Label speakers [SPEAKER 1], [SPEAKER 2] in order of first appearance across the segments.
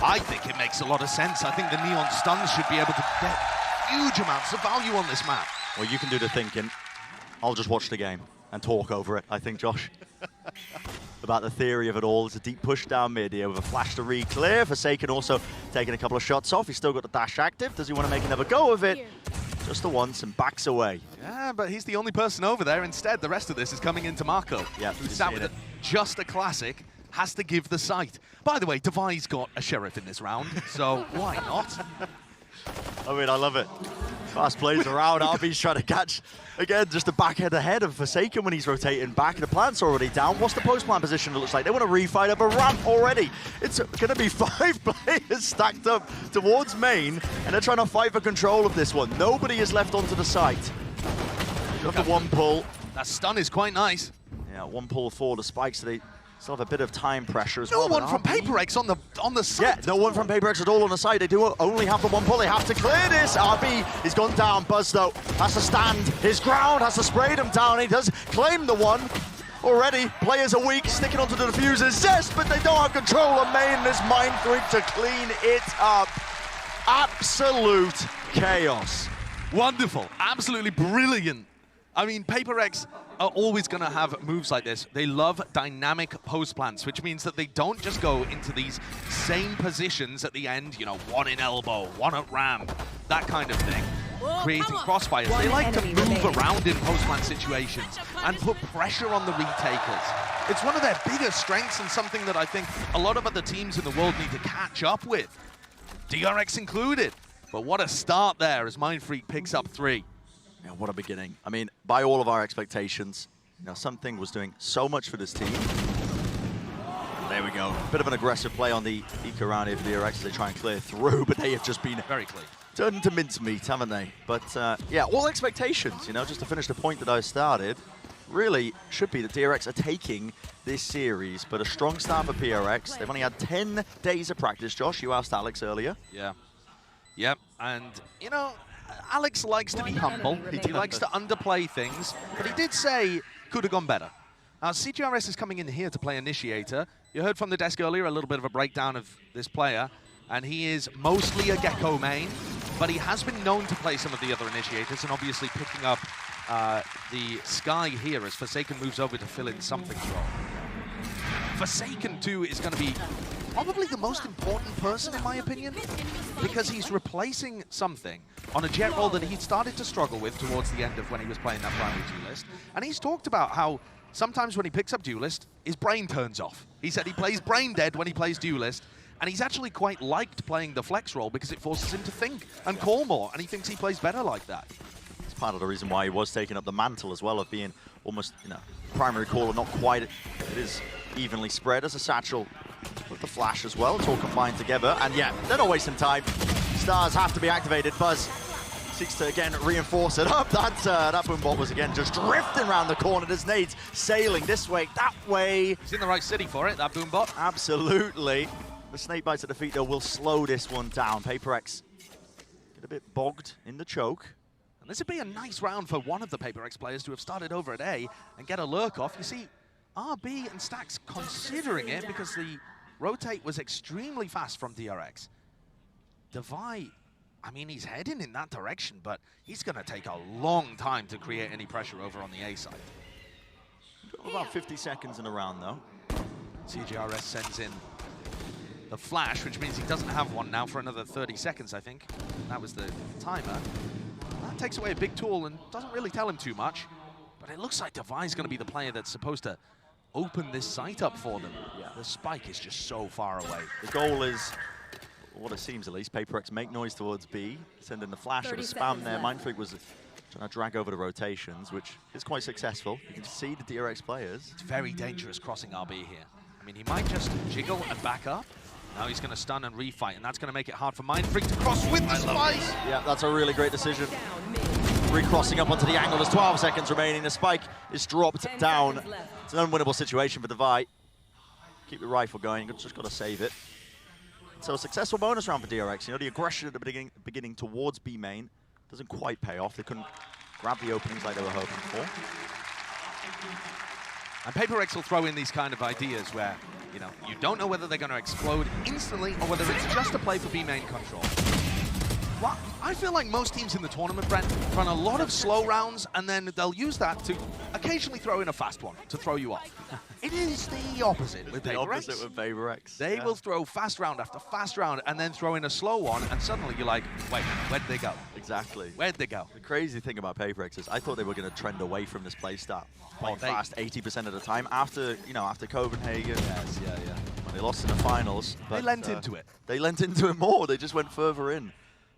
[SPEAKER 1] I think it makes a lot of sense. I think the Neon Stuns should be able to get huge amounts of value on this map.
[SPEAKER 2] Well, you can do the thinking. I'll just watch the game and talk over it, I think, Josh. About the theory of it all. It's a deep push down mid here with a flash to re-clear. Forsaken also taking a couple of shots off. He's still got the dash active. Does he want to make another go of it? Just the once and backs away.
[SPEAKER 1] Yeah, but he's the only person over there. Instead, the rest of this is coming into Marco.
[SPEAKER 2] Yeah,
[SPEAKER 1] who's sat with just a classic, has to give the sight. By the way, Devi's got a sheriff in this round, so why not?
[SPEAKER 2] I mean, I love it. Fast plays around. RB's trying to catch, again, just the backhead ahead of Forsaken when he's rotating back. The plant's already down. What's the post-plant position it looks like? They want to refight up a ramp already. It's going to be 5 players stacked up towards main, and they're trying to fight for control of this one. Nobody is left onto the site. Look at one pull.
[SPEAKER 1] That stun is quite nice.
[SPEAKER 2] Yeah, one pull for the spikes. So they still have a bit of time pressure as
[SPEAKER 1] no
[SPEAKER 2] well.
[SPEAKER 1] No one from PRX on the site.
[SPEAKER 2] Yeah, no one from PRX at all on the site. They do only have the one pull. They have to clear this. RB is gone down. Buzz, though, has to stand his ground, has to spray them down. He does claim the one. Already, players are weak, sticking onto the diffusers. Yes, but they don't have control of main. This Mind Freak to clean it up. Absolute chaos.
[SPEAKER 1] Wonderful. Absolutely brilliant. I mean, PRX are always going to have moves like this. They love dynamic post plants, which means that they don't just go into these same positions at the end, you know, one in elbow, one at ramp, that kind of thing, creating crossfires. They like to move around in post plant situations and put pressure on the retakers. It's one of their biggest strengths and something that I think a lot of other teams in the world need to catch up with, DRX included. But what a start there as Mind Freak picks up 3.
[SPEAKER 2] Yeah, what a beginning. I mean, by all of our expectations, you know, something was doing so much for this team. There we go. Bit of an aggressive play on the eco round here for the DRX as they try and clear through, but they have just been
[SPEAKER 1] very clean.
[SPEAKER 2] Turned into mincemeat, haven't they? But yeah, all expectations, you know, just to finish the point that I started, really should be that DRX are taking this series, but a strong start for PRX. They've only had 10 days of practice. Josh, you asked Alex earlier.
[SPEAKER 1] Yeah. Yep, and, you know, Alex likes to be humble. He likes to underplay things, but he did say could have gone better. Now, CGRS is coming in here to play Initiator. You heard from the desk earlier a little bit of a breakdown of this player, and he is mostly a Gecko main, but he has been known to play some of the other Initiators, and obviously picking up the Sky here as Forsaken moves over to fill in something's role. Forsaken, too, is going to be probably the most important person, in my opinion, because he's replacing something on a jet role that he started to struggle with towards the end of when he was playing that primary duelist. And he's talked about how sometimes when he picks up duelist, his brain turns off. He said he plays brain dead when he plays duelist, and he's actually quite liked playing the flex role because it forces him to think and call more, and he thinks he plays better like that.
[SPEAKER 2] It's part of the reason why he was taking up the mantle as well of being almost, you know, primary caller, not quite. It is evenly spread as a satchel with the flash as well. It's all combined together, and yeah, they're not wasting time. Stars have to be activated. Buzz seeks to again reinforce it up. That boombot was again just drifting around the corner. There's nades sailing this way, that way.
[SPEAKER 1] He's in the right city for it, that boombot.
[SPEAKER 2] Absolutely. The snake bites at the feet though will slow this one down. PRX get a bit bogged in the choke.
[SPEAKER 1] And this would be a nice round for one of the PRX players to have started over at A and get a lurk off. You see, RB and Stacks considering it because the rotate was extremely fast from DRX. Devi, I mean, he's heading in that direction, but he's going to take a long time to create any pressure over on the A side.
[SPEAKER 2] About 50 seconds in a round, though.
[SPEAKER 1] CGRS sends in the flash, which means he doesn't have one now for another 30 seconds, I think. That was the timer. That takes away a big tool and doesn't really tell him too much. But it looks like Devi's going to be the player that's supposed to open this site up for them. Yeah. The spike is just so far away.
[SPEAKER 2] The goal is, what it seems at least, PRX make noise towards B, send in the flash or the spam there. Mind Freak was trying to drag over the rotations, which is quite successful. You can see the DRX players.
[SPEAKER 1] It's very dangerous crossing RB here. I mean, he might just jiggle and back up. Now he's going to stun and refight, and that's going to make it hard for Mind Freak to cross with the spike.
[SPEAKER 2] Yeah, that's a really great decision. Recrossing up onto the angle. There's 12 seconds remaining. The spike is dropped down. It's an unwinnable situation for Devi. Keep the rifle going. You've just got to save it. So a successful bonus round for DRX. You know, the aggression at the beginning towards B main doesn't quite pay off. They couldn't grab the openings like they were hoping for.
[SPEAKER 1] And PRX will throw in these kind of ideas where, you You know, you don't know whether they're going to explode instantly or whether it's just a play for B main control. Well, I feel like most teams in the tournament, Brent, run a lot of slow rounds, and then they'll use that to occasionally throw in a fast one to throw you off. It is the opposite with PRX. They will throw fast round after fast round and then throw in a slow one, and suddenly you're like, wait, where'd they go?
[SPEAKER 2] Exactly.
[SPEAKER 1] Where'd they go?
[SPEAKER 2] The crazy thing about PRX is I thought they were going to trend away from this playstyle. Playing fast 80% of the time after, you know, after Copenhagen.
[SPEAKER 1] Yes, yeah.
[SPEAKER 2] When they lost in the finals. But,
[SPEAKER 1] they lent into it.
[SPEAKER 2] They lent into it more. They just went further in.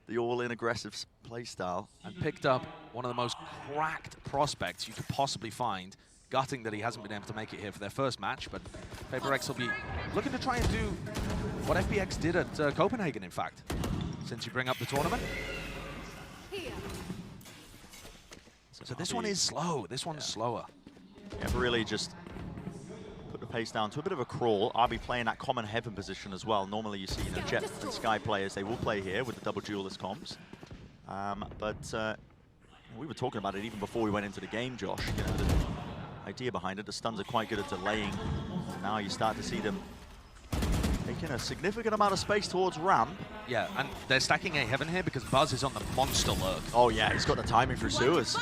[SPEAKER 2] The all-in aggressive playstyle.
[SPEAKER 1] And picked up one of the most cracked prospects you could possibly find. Gutting that he hasn't been able to make it here for their first match, but PRX will be looking to try and do what FPX did at Copenhagen, in fact, since you bring up the tournament. So this one is slow. This one's slower.
[SPEAKER 2] Yeah, really just put the pace down to a bit of a crawl. I'll be playing that common heaven position as well. Normally you see, you know, Jet and Sky players, they will play here with the double duelist comps. But we were talking about it even before we went into the game, Josh. You know, the idea behind it, the stuns are quite good at delaying. Now you start to see them taking a significant amount of space towards ramp.
[SPEAKER 1] Yeah, and they're stacking a heaven here because Buzz is on the monster lurk.
[SPEAKER 2] Oh yeah, he's got the timing for sewers.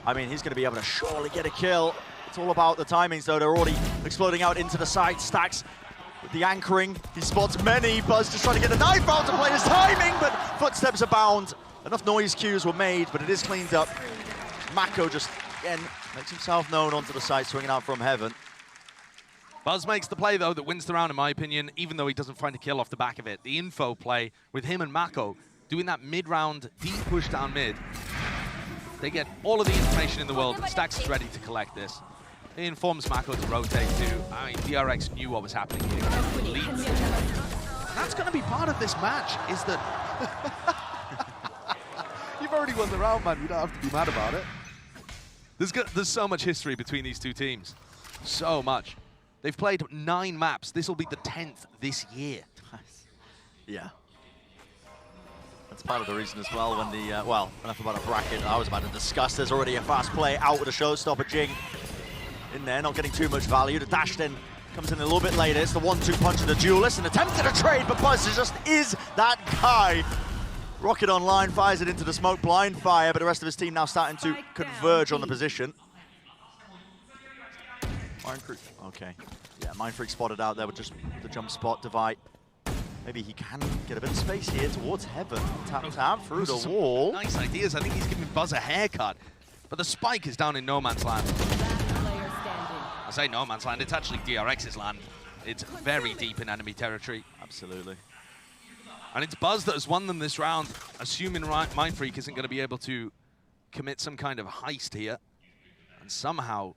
[SPEAKER 2] I mean, he's going to be able to surely get a kill. It's all about the timings, though. They're already exploding out into the side. Stacks with the anchoring. He spots many. Buzz just trying to get a knife out to play his timing, but footsteps abound. Enough noise cues were made, but it is cleaned up. Mako just, again, makes himself known onto the side, swinging out from heaven.
[SPEAKER 1] Buzz makes the play, though, that wins the round, in my opinion, even though he doesn't find a kill off the back of it. The info play with him and Mako doing that mid-round deep push down mid. They get all of the information in the world, and Stax is ready to collect this. He informs Mako to rotate too. I mean, DRX knew what was happening here. And that's going to be part of this match, is that... You've already won the round, man. You don't have to be mad about it. There's so much history between these two teams. So much. They've played 9 maps. This will be the 10th this year.
[SPEAKER 2] Yeah. That's part of the reason as well when the, well, enough about a bracket I was about to discuss. There's already a fast play out with a showstopper. Jing in there, not getting too much value. The dash then comes in a little bit later. It's the 1-2 punch of the duelist and attempted a trade, but Buzz just is that guy. Rocket online, fires it into the smoke, blind fire, but the rest of his team now starting to converge on the position. Mindfreak, okay. Yeah, Mindfreak spotted out there with just the jump spot, Divide. Maybe he can get a bit of space here towards heaven. Tap through the wall.
[SPEAKER 1] Nice ideas. I think he's giving Buzz a haircut. But the spike is down in no man's land. I say no man's land, it's actually DRX's land. It's very deep in enemy territory.
[SPEAKER 2] Absolutely.
[SPEAKER 1] And it's Buzz that has won them this round, assuming Mindfreak isn't going to be able to commit some kind of heist here and somehow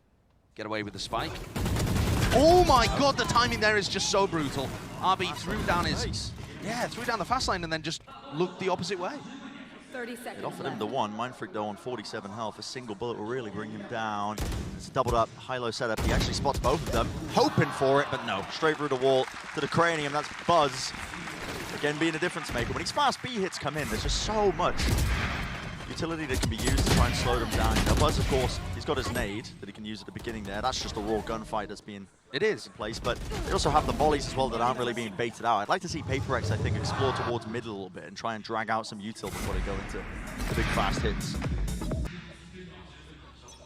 [SPEAKER 1] get away with the spike. Oh my god, the timing there is just so brutal. RB threw down his... Yeah, threw down the fast line and then just looked the opposite way.
[SPEAKER 3] 30 seconds
[SPEAKER 2] It offered him
[SPEAKER 3] left.
[SPEAKER 2] the one. Mindfreak, though, on 47 health. A single bullet will really bring him down. It's a doubled up, high-low setup. He actually spots both of them, hoping for it, but no. Straight through the wall to the cranium. That's Buzz. Again, being a difference maker. When these fast B hits come in, there's just so much utility that can be used to try and slow them down. Now, Buzz, of course, he's got his nade that he can use at the beginning there. That's just a raw gunfight that's being in place. But they also have the mollies as well that aren't really being baited out. I'd like to see PRX, I think, explore towards mid a little bit and try and drag out some util before they go into the big fast hits.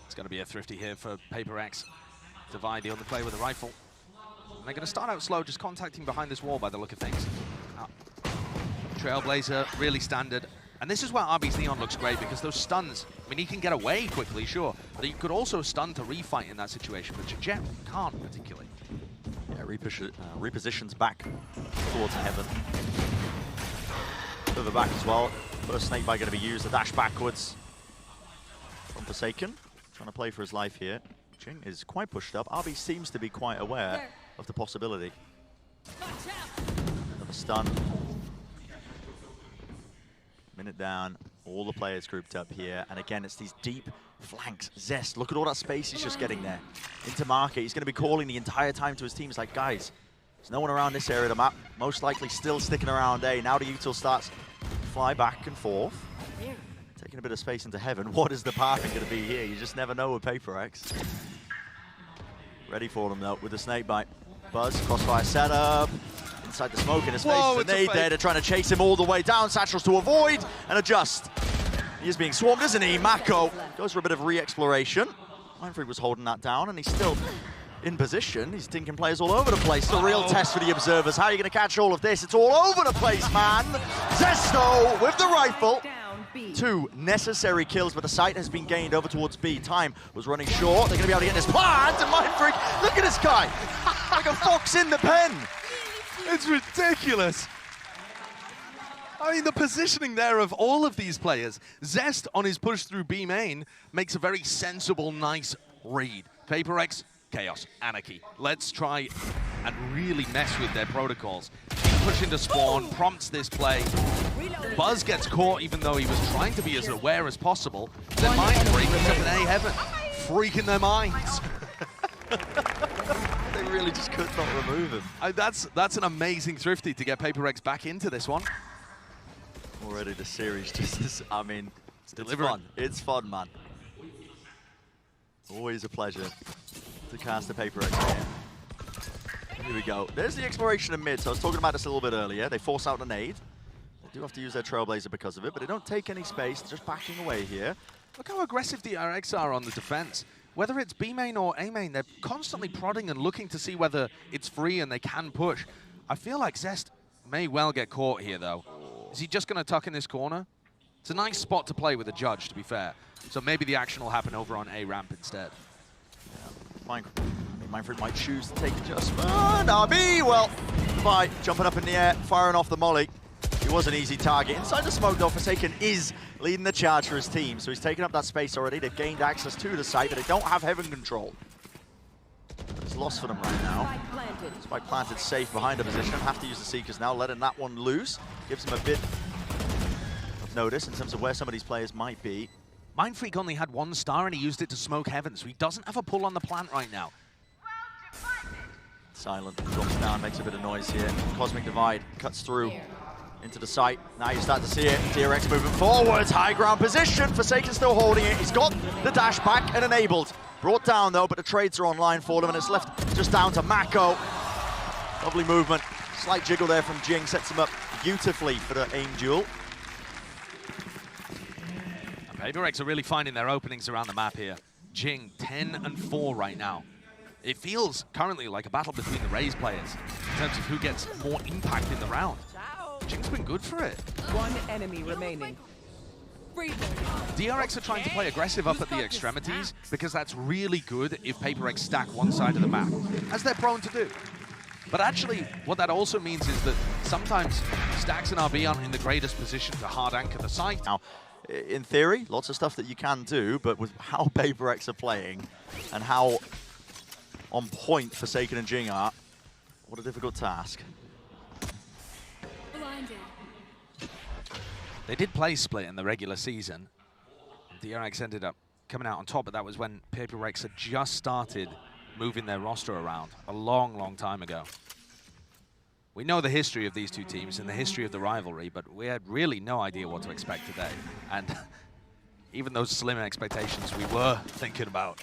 [SPEAKER 1] It's going to be a thrifty here for PRX. Divide the underplay with a rifle. And they're going to start out slow, just contacting behind this wall by the look of things. Trailblazer, really standard. And this is where RB's Neon looks great, because those stuns, I mean, he can get away quickly, sure, but he could also stun to refight in that situation, which Jet can't particularly.
[SPEAKER 2] Yeah, repositions back towards heaven. Further back as well. First snakebite going to be used, the dash backwards from Forsaken. Trying to play for his life here. Jing is quite pushed up. RB seems to be quite aware of the possibility. Another stun. Minute down, all the players grouped up here, and again, it's these deep flanks. Zest, look at all that space he's just getting there. Into market, he's going to be calling the entire time to his team. He's like, guys, there's no one around this area of the map. Most likely still sticking around A. Now the util starts to fly back and forth. Taking a bit of space into heaven. What is the pathing going to be here? You just never know with PRX. Ready for them, though, with the snakebite. Buzz, crossfire setup. Inside the smoke in his face.
[SPEAKER 1] Whoa,
[SPEAKER 2] The nade there. They're trying to chase him all the way down. Satchels to avoid and adjust. He is being swarmed, isn't he? Mako goes for a bit of re-exploration. Mindfreak was holding that down, and he's still in position. He's dinking players all over the place. It's a real test for the observers. How are you going to catch all of this? It's all over the place, man. Zesto with the rifle. 2 necessary kills, but the site has been gained over towards B. Time was running short. They're going to be able to get this plant, and Mindfreak, look at this guy. Like a fox in the pen.
[SPEAKER 1] It's ridiculous. I mean, the positioning there of all of these players. Zest on his push through B main makes a very sensible, nice read. PRX, chaos, anarchy. Let's try and really mess with their protocols. Push into spawn, prompts this play. Buzz gets caught even though he was trying to be as aware as possible. Then Mindfreak is up in A heaven, freaking their minds.
[SPEAKER 2] They really just could not remove him.
[SPEAKER 1] That's an amazing thrifty to get PRX back into this one.
[SPEAKER 2] Already the series just is, I mean, it's
[SPEAKER 1] delivering.
[SPEAKER 2] fun. It's fun, man. Always a pleasure to cast a PRX game. Here we go. There's the exploration in mid. So I was talking about this a little bit earlier. They force out the nade. They do have to use their Trailblazer because of it, but they don't take any space. They're just backing away here.
[SPEAKER 1] Look how aggressive DRX are on the defense. Whether it's B main or A main, they're constantly prodding and looking to see whether it's free and they can push. I feel like Zest may well get caught here, though. Is he just going to tuck in this corner? It's a nice spot to play with a judge, to be fair. So maybe the action will happen over on A ramp instead.
[SPEAKER 2] Yeah. Mindfreak might choose to take adjustment. RB, well, by jumping up in the air, firing off the molly. He was an easy target. Inside the smoke, though, Forsaken is leading the charge for his team. So he's taken up that space already. They've gained access to the site, but they don't have heaven control. It's lost for them right now. Spike planted safe behind the position. Have to use the Seekers now, letting that one loose. Gives him a bit of notice in terms of where some of these players might be.
[SPEAKER 1] Mindfreak only had 1 star and he used it to smoke heaven, so he doesn't have a pull on the plant right now.
[SPEAKER 2] Silent drops down, makes a bit of noise here. Cosmic Divide cuts through into the site. Now you start to see it. DRX moving forwards, high ground position. Forsaken still holding it. He's got the dash back and enabled. Brought down though, but the trades are online for them, and it's left just down to Mako. Lovely movement. Slight jiggle there from Jing, sets him up beautifully for the aim duel.
[SPEAKER 1] PRX are really finding their openings around the map here. Jing, 10 and 4 right now. It feels currently like a battle between the Raze players in terms of who gets more impact in the round. Jing's been good for it.
[SPEAKER 3] 1 enemy remaining.
[SPEAKER 1] DRX are trying to play aggressive up at the extremities because that's really good if PRX stack one side of the map, as they're prone to do. But actually, what that also means is that sometimes Stacks and RB aren't in the greatest position to hard anchor the site.
[SPEAKER 2] Now, in theory, lots of stuff that you can do, but with how PRX are playing and how on point Forsaken and Jing are, what a difficult task.
[SPEAKER 1] They did play split in the regular season. DRX ended up coming out on top, but that was when PRX had just started moving their roster around a long, long time ago. We know the history of these two teams and the history of the rivalry, but we had really no idea what to expect today. And even those slim expectations we were thinking about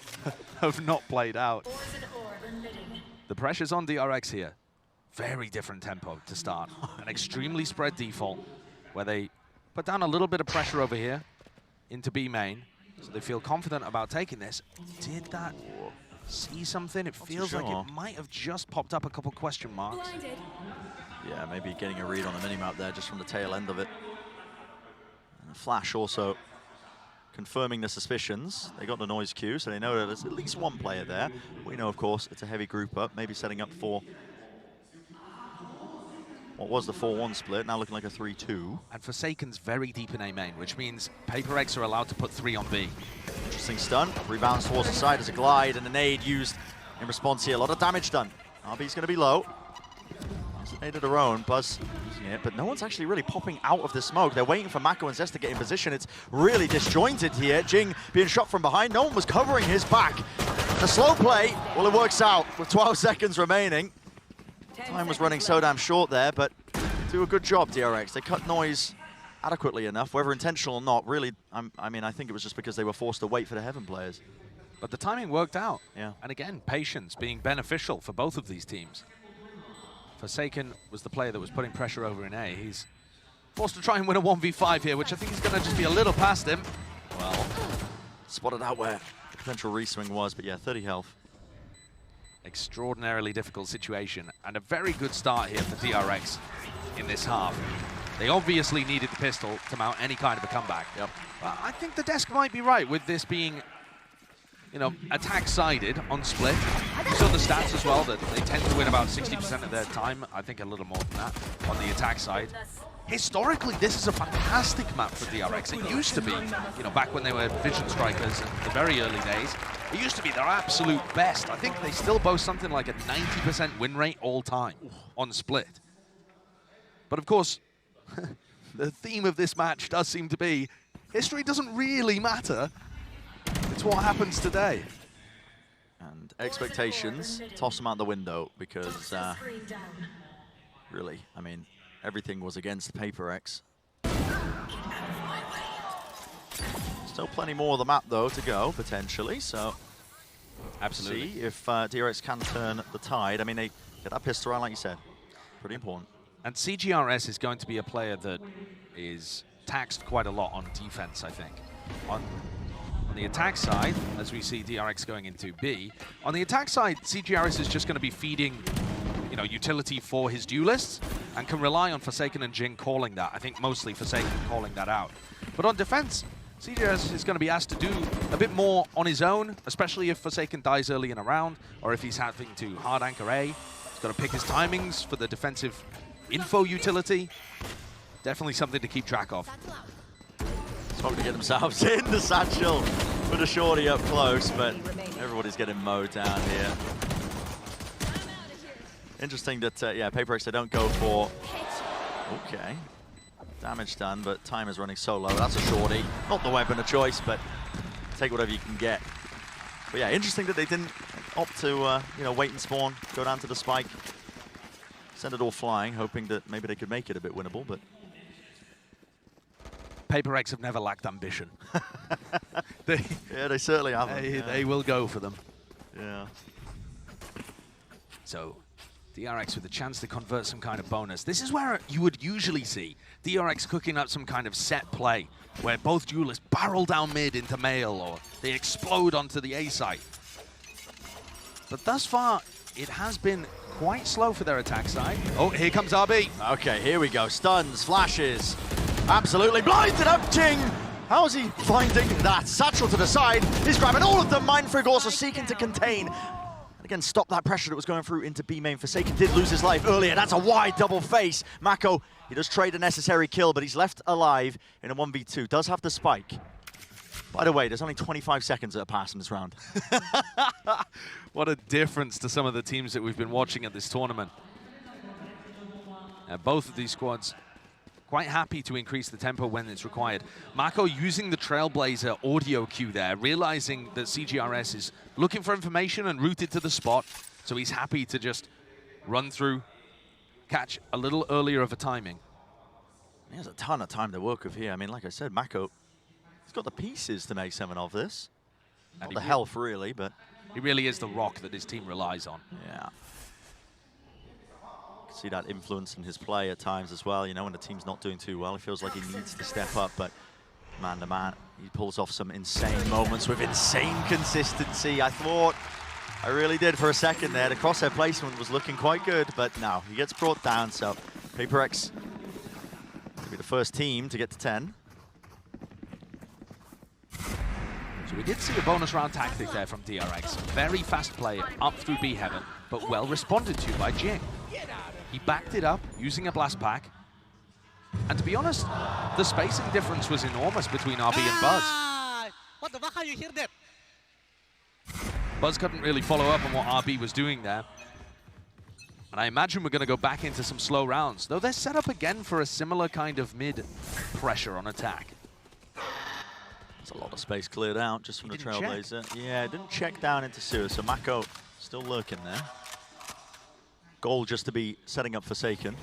[SPEAKER 1] have not played out. The pressure's on DRX here. Very different tempo to start. An extremely spread default where they put down a little bit of pressure over here into B main, so they feel confident about taking this. Did that see something? It feels like it might have just popped up a couple question marks.
[SPEAKER 2] Yeah, maybe getting a read on the minimap there just from the tail end of it. And Flash also confirming the suspicions. They got the noise cue, so they know that there's at least one player there. We know, of course, it's a heavy group up, maybe setting up for what was the 4-1 split, now looking like a 3-2.
[SPEAKER 1] And Forsaken's very deep in A main, which means PRX are allowed to put 3 on B.
[SPEAKER 2] Interesting stun, rebounds towards the side as a glide, and a nade used in response here. A lot of damage done. RB's going to be low. Nade of their own, Buzz using it, but no one's actually really popping out of the smoke. They're waiting for Mako and Zest to get in position. It's really disjointed here. Jing being shot from behind. No one was covering his back. The slow play, well, it works out with 12 seconds remaining. Time was running so damn short there, but do a good job, DRX. They cut noise adequately enough, whether intentional or not. Really, I mean, I think it was just because they were forced to wait for the Heaven players.
[SPEAKER 1] But the timing worked out.
[SPEAKER 2] Yeah.
[SPEAKER 1] And again, patience being beneficial for both of these teams. Forsaken was the player that was putting pressure over in A. He's forced to try and win a 1v5 here, which I think is going to just be a little past him.
[SPEAKER 2] Well, spotted out where the potential reswing was, but yeah, 30 health.
[SPEAKER 1] Extraordinarily difficult situation, and a very good start here for DRX in this half. They obviously needed the pistol to mount any kind of a comeback.
[SPEAKER 2] Yep.
[SPEAKER 1] But I think the desk might be right with this being, you know, attack-sided on split. You saw the stats as well, that they tend to win about 60% of their time. I think a little more than that on the attack side. Historically, this is a fantastic map for DRX. It used to be, you know, back when they were Vision Strikers in the very early days, it used to be their absolute best. I think they still boast something like a 90% win rate all time on split. But of course, the theme of this match does seem to be, history doesn't really matter. It's what happens today.
[SPEAKER 2] And expectations, toss them out the window because, really, I mean, everything was against PRX. Still plenty more of the map, though, to go, potentially, so
[SPEAKER 1] Absolutely.
[SPEAKER 2] see if DRX can turn the tide. I mean, they get that pistol round, like you said. Pretty important.
[SPEAKER 1] And CGRS is going to be a player that is taxed quite a lot on defense, I think. On the attack side, as we see DRX going into B, on the attack side, CGRS is just going to be feeding, you know, utility for his duelists and can rely on Forsaken and Jing calling that. I think mostly Forsaken calling that out. But on defense, CGRS is going to be asked to do a bit more on his own, especially if Forsaken dies early in a round or if he's having to hard anchor A. He's got to pick his timings for the defensive info utility. Definitely something to keep track of.
[SPEAKER 2] Trying to get themselves in the satchel with a shorty up close, but everybody's getting mowed down here. Interesting that, yeah, PRX, they don't go for... Okay. Damage done, but time is running so low. That's a shorty. Not the weapon of choice, but take whatever you can get. But yeah, interesting that they didn't opt to, you know, wait and spawn, go down to the spike, send it all flying, hoping that maybe they could make it a bit winnable, but...
[SPEAKER 1] PRX have never lacked ambition.
[SPEAKER 2] Yeah, they certainly haven't.
[SPEAKER 1] They will go for them.
[SPEAKER 2] Yeah.
[SPEAKER 1] So, DRX with a chance to convert some kind of bonus. This is where you would usually see DRX cooking up some kind of set play, where both duelists barrel down mid into mail, or they explode onto the A site. But thus far, it has been quite slow for their attack side. Oh, here comes RB.
[SPEAKER 2] Okay, here we go. Stuns, flashes. Absolutely blinded up, Jing! How is he finding that? Satchel to the side. He's grabbing all of them. Mindfrig also seeking to contain. And again, stop that pressure that was going through into B main. Forsaken did lose his life earlier. That's a wide double face. Mako, he does trade a necessary kill, but he's left alive in a 1v2. Does have the spike. By the way, there's only 25 seconds that are passed in this round.
[SPEAKER 1] What a difference to some of the teams that we've been watching at this tournament. Both of these squads quite happy to increase the tempo when it's required. Mako using the Trailblazer audio cue there, realizing that CGRS is looking for information and routed to the spot, so he's happy to just run through, catch a little earlier of a timing.
[SPEAKER 2] He has a ton of time to work with here. I mean, like I said, Mako, he's got the pieces to make 7 of this. Not the health, really, but...
[SPEAKER 1] He really is the rock that his team relies on.
[SPEAKER 2] Yeah. See that influence in his play at times as well. You know, when the team's not doing too well, he feels like he needs to step up, but man to man, he pulls off some insane moments with insane consistency. I really did for a second there. The crosshair placement was looking quite good, but no, he gets brought down, so PRX will be the first team to get to 10.
[SPEAKER 1] So we did see a bonus round tactic there from DRX. Very fast play up through B heaven, but well responded to by Jing. He backed it up using a blast pack. And to be honest, the spacing difference was enormous between RB and Buzz.
[SPEAKER 4] What the fuck, how you hear that?
[SPEAKER 1] Buzz couldn't really follow up on what RB was doing there. And I imagine we're going to go back into some slow rounds, though they're set up again for a similar kind of mid pressure on attack.
[SPEAKER 2] There's a lot of space cleared out just from the Trailblazer. Yeah, it didn't check down into sewer, so Mako still lurking there. Goal just to be setting up Forsaken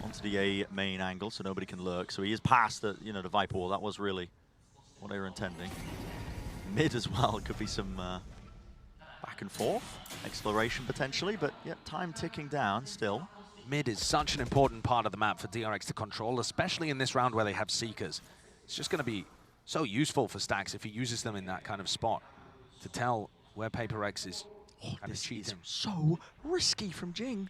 [SPEAKER 2] onto the A main angle so nobody can lurk. So he is past the, you know, the Viper wall. That was really what they were intending. Mid as well, could be some back and forth exploration potentially, but yeah, time ticking down still.
[SPEAKER 1] mid is such an important part of the map for DRX to control, especially in this round where they have Seekers. It's just going to be so useful for Stax if he uses them in that kind of spot to tell where PRX is kind of cheating.
[SPEAKER 2] So risky from Jing.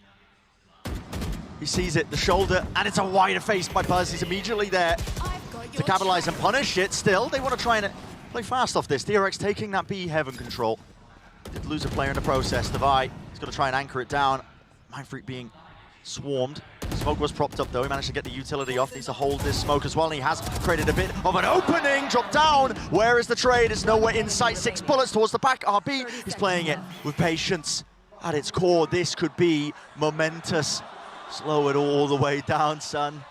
[SPEAKER 2] He sees it, the shoulder, and it's a wider face by Buzz. He's immediately there to capitalize and punish it. Still, they want to try and play fast off this. DRX taking that B heaven control. Did lose a player in the process. Devi, he's got to try and anchor it down. Mindfreak being swarmed. Smoke was propped up though. He managed to get the utility off. Needs to hold this smoke as well. And he has created a bit of an opening. Drop down. Where is the trade? It's nowhere in sight. 6 bullets towards the back. RB, he's playing it with patience. At its core, this could be momentous. Slow it all the way down, son.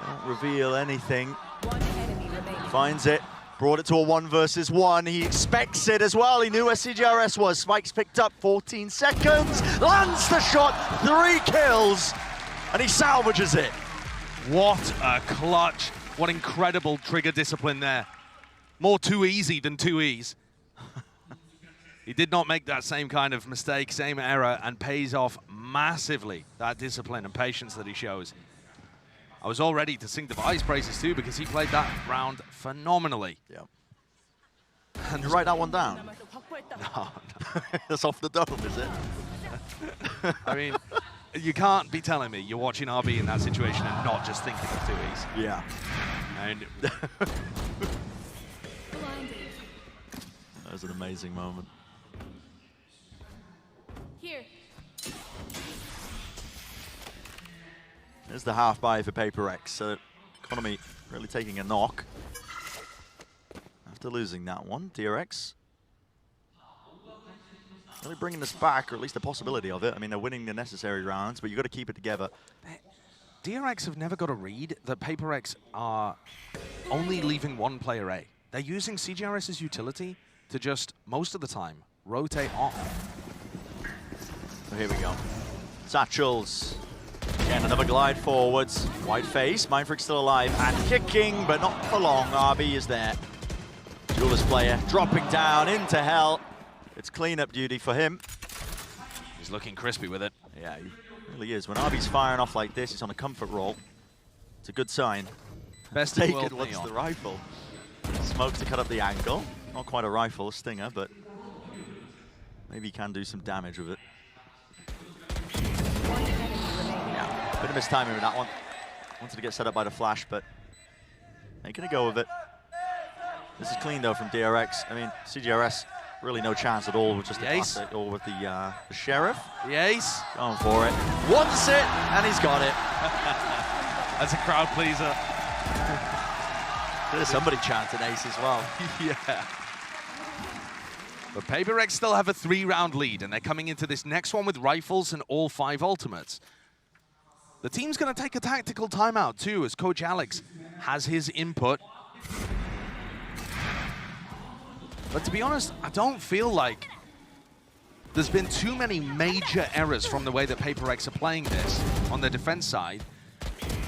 [SPEAKER 2] Don't reveal anything.
[SPEAKER 3] One enemy remaining.
[SPEAKER 2] Finds it. Brought it to a 1 versus 1. He expects it as well. He knew where CGRS was. Spike's picked up 14 seconds. Lands the shot. 3 kills. And he salvages it.
[SPEAKER 1] What a clutch. What incredible trigger discipline there. More too easy than 2 E's. He did not make that same kind of mistake, same error, and pays off massively, that discipline and patience that he shows. I was all ready to sing Devi's praises too because he played that round phenomenally.
[SPEAKER 2] Yeah. And you write that one down?
[SPEAKER 1] No.
[SPEAKER 2] That's off the dome, is it?
[SPEAKER 1] I mean, you can't be telling me you're watching RB in that situation and not just thinking of 2 E's.
[SPEAKER 2] Yeah.
[SPEAKER 1] And
[SPEAKER 2] that was an amazing moment.
[SPEAKER 5] Here.
[SPEAKER 2] There's the half buy for PRX. So Economy really taking a knock after losing that one. DRX really bringing us back, or at least the possibility of it. I mean, they're winning the necessary rounds, but you've got to keep it together.
[SPEAKER 1] DRX have never got a read that PRX are only leaving 1 player A. They're using CGRS's utility to just, most of the time, rotate off.
[SPEAKER 2] So here we go. Satchels. Again, another glide forwards. White face. Mindfreak still alive and kicking, but not for long. RB is there. Duelist player dropping down into hell. It's cleanup duty for him.
[SPEAKER 1] He's looking crispy with it.
[SPEAKER 2] Yeah, he really is. When RB's firing off like this, he's on a comfort roll. It's a good sign.
[SPEAKER 1] Best
[SPEAKER 2] Take
[SPEAKER 1] world
[SPEAKER 2] it once
[SPEAKER 1] neon.
[SPEAKER 2] the rifle. Smoke to cut up the angle. Not quite a rifle, a stinger, but maybe he can do some damage with it. Yeah, bit of mistiming with that one. Wanted to get set up by the flash, but making a go of it. This is clean though from DRX. I mean, CGRS really no chance at all with just the
[SPEAKER 1] Ace.
[SPEAKER 2] classic or with the sheriff.
[SPEAKER 1] The ace.
[SPEAKER 2] Going for it. Wants it, and he's got it.
[SPEAKER 1] That's a crowd pleaser.
[SPEAKER 2] There's somebody chanting ace as well.
[SPEAKER 1] Yeah. But PRX still have a 3-round lead, and they're coming into this next one with rifles and all 5 ultimates. The team's going to take a tactical timeout too, as Coach Alex has his input. But to be honest, I don't feel like there's been too many major errors from the way that PRX are playing this on the defense side.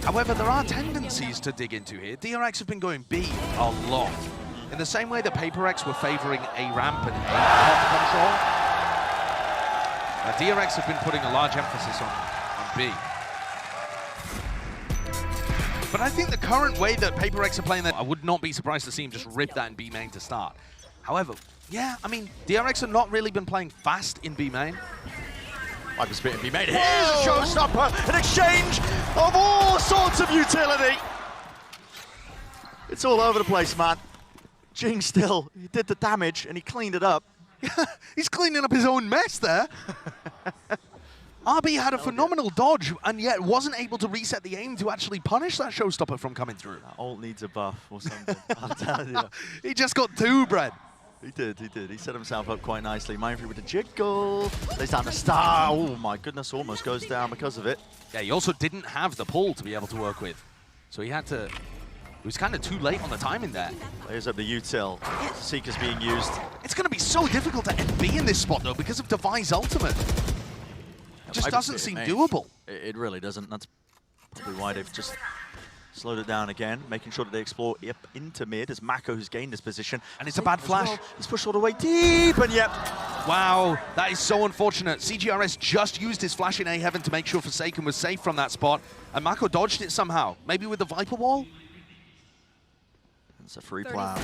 [SPEAKER 1] However, there are tendencies to dig into here. DRX have been going B a lot. In the same way that PRX were favoring A ramp and A top control, DRX have been putting a large emphasis on B. But I think the current way that PRX are playing that, I would not be surprised to see him just rip that in B main to start. However, yeah, I mean, DRX have not really been playing fast in B main.
[SPEAKER 2] Wipe a spit in B main. Here's a showstopper, an exchange of all sorts of utility. It's all over the place, man. Jing still, he did the damage and he cleaned it up.
[SPEAKER 1] He's cleaning up his own mess there. RB had a phenomenal dodge and yet wasn't able to reset the aim to actually punish that showstopper from coming through.
[SPEAKER 2] That ult needs a buff or something. I'm telling you.
[SPEAKER 1] He just got 2, Brad.
[SPEAKER 2] He did. He set himself up quite nicely. Mindfreak with the jiggle. Lays down the star. Oh my goodness, almost goes down because of it.
[SPEAKER 1] Yeah, he also didn't have the pull to be able to work with. So he had to... He was kind of too late on the timing there.
[SPEAKER 2] There's up the util. Seeker's being used.
[SPEAKER 1] It's going to be so difficult to end B in this spot, though, because of Devi's ultimate. It just doesn't seem doable.
[SPEAKER 2] It really doesn't. That's probably why they've just Slowed it down again, making sure that they explore up into mid as Mako, who's gained this position.
[SPEAKER 1] And it's a bad flash.
[SPEAKER 2] Well. He's pushed all the way deep, and yep.
[SPEAKER 1] Wow, that is so unfortunate. CGRS just used his flash in A-Heaven to make sure Forsaken was safe from that spot, and Mako dodged it somehow. Maybe with the Viper Wall?
[SPEAKER 2] It's a free plan.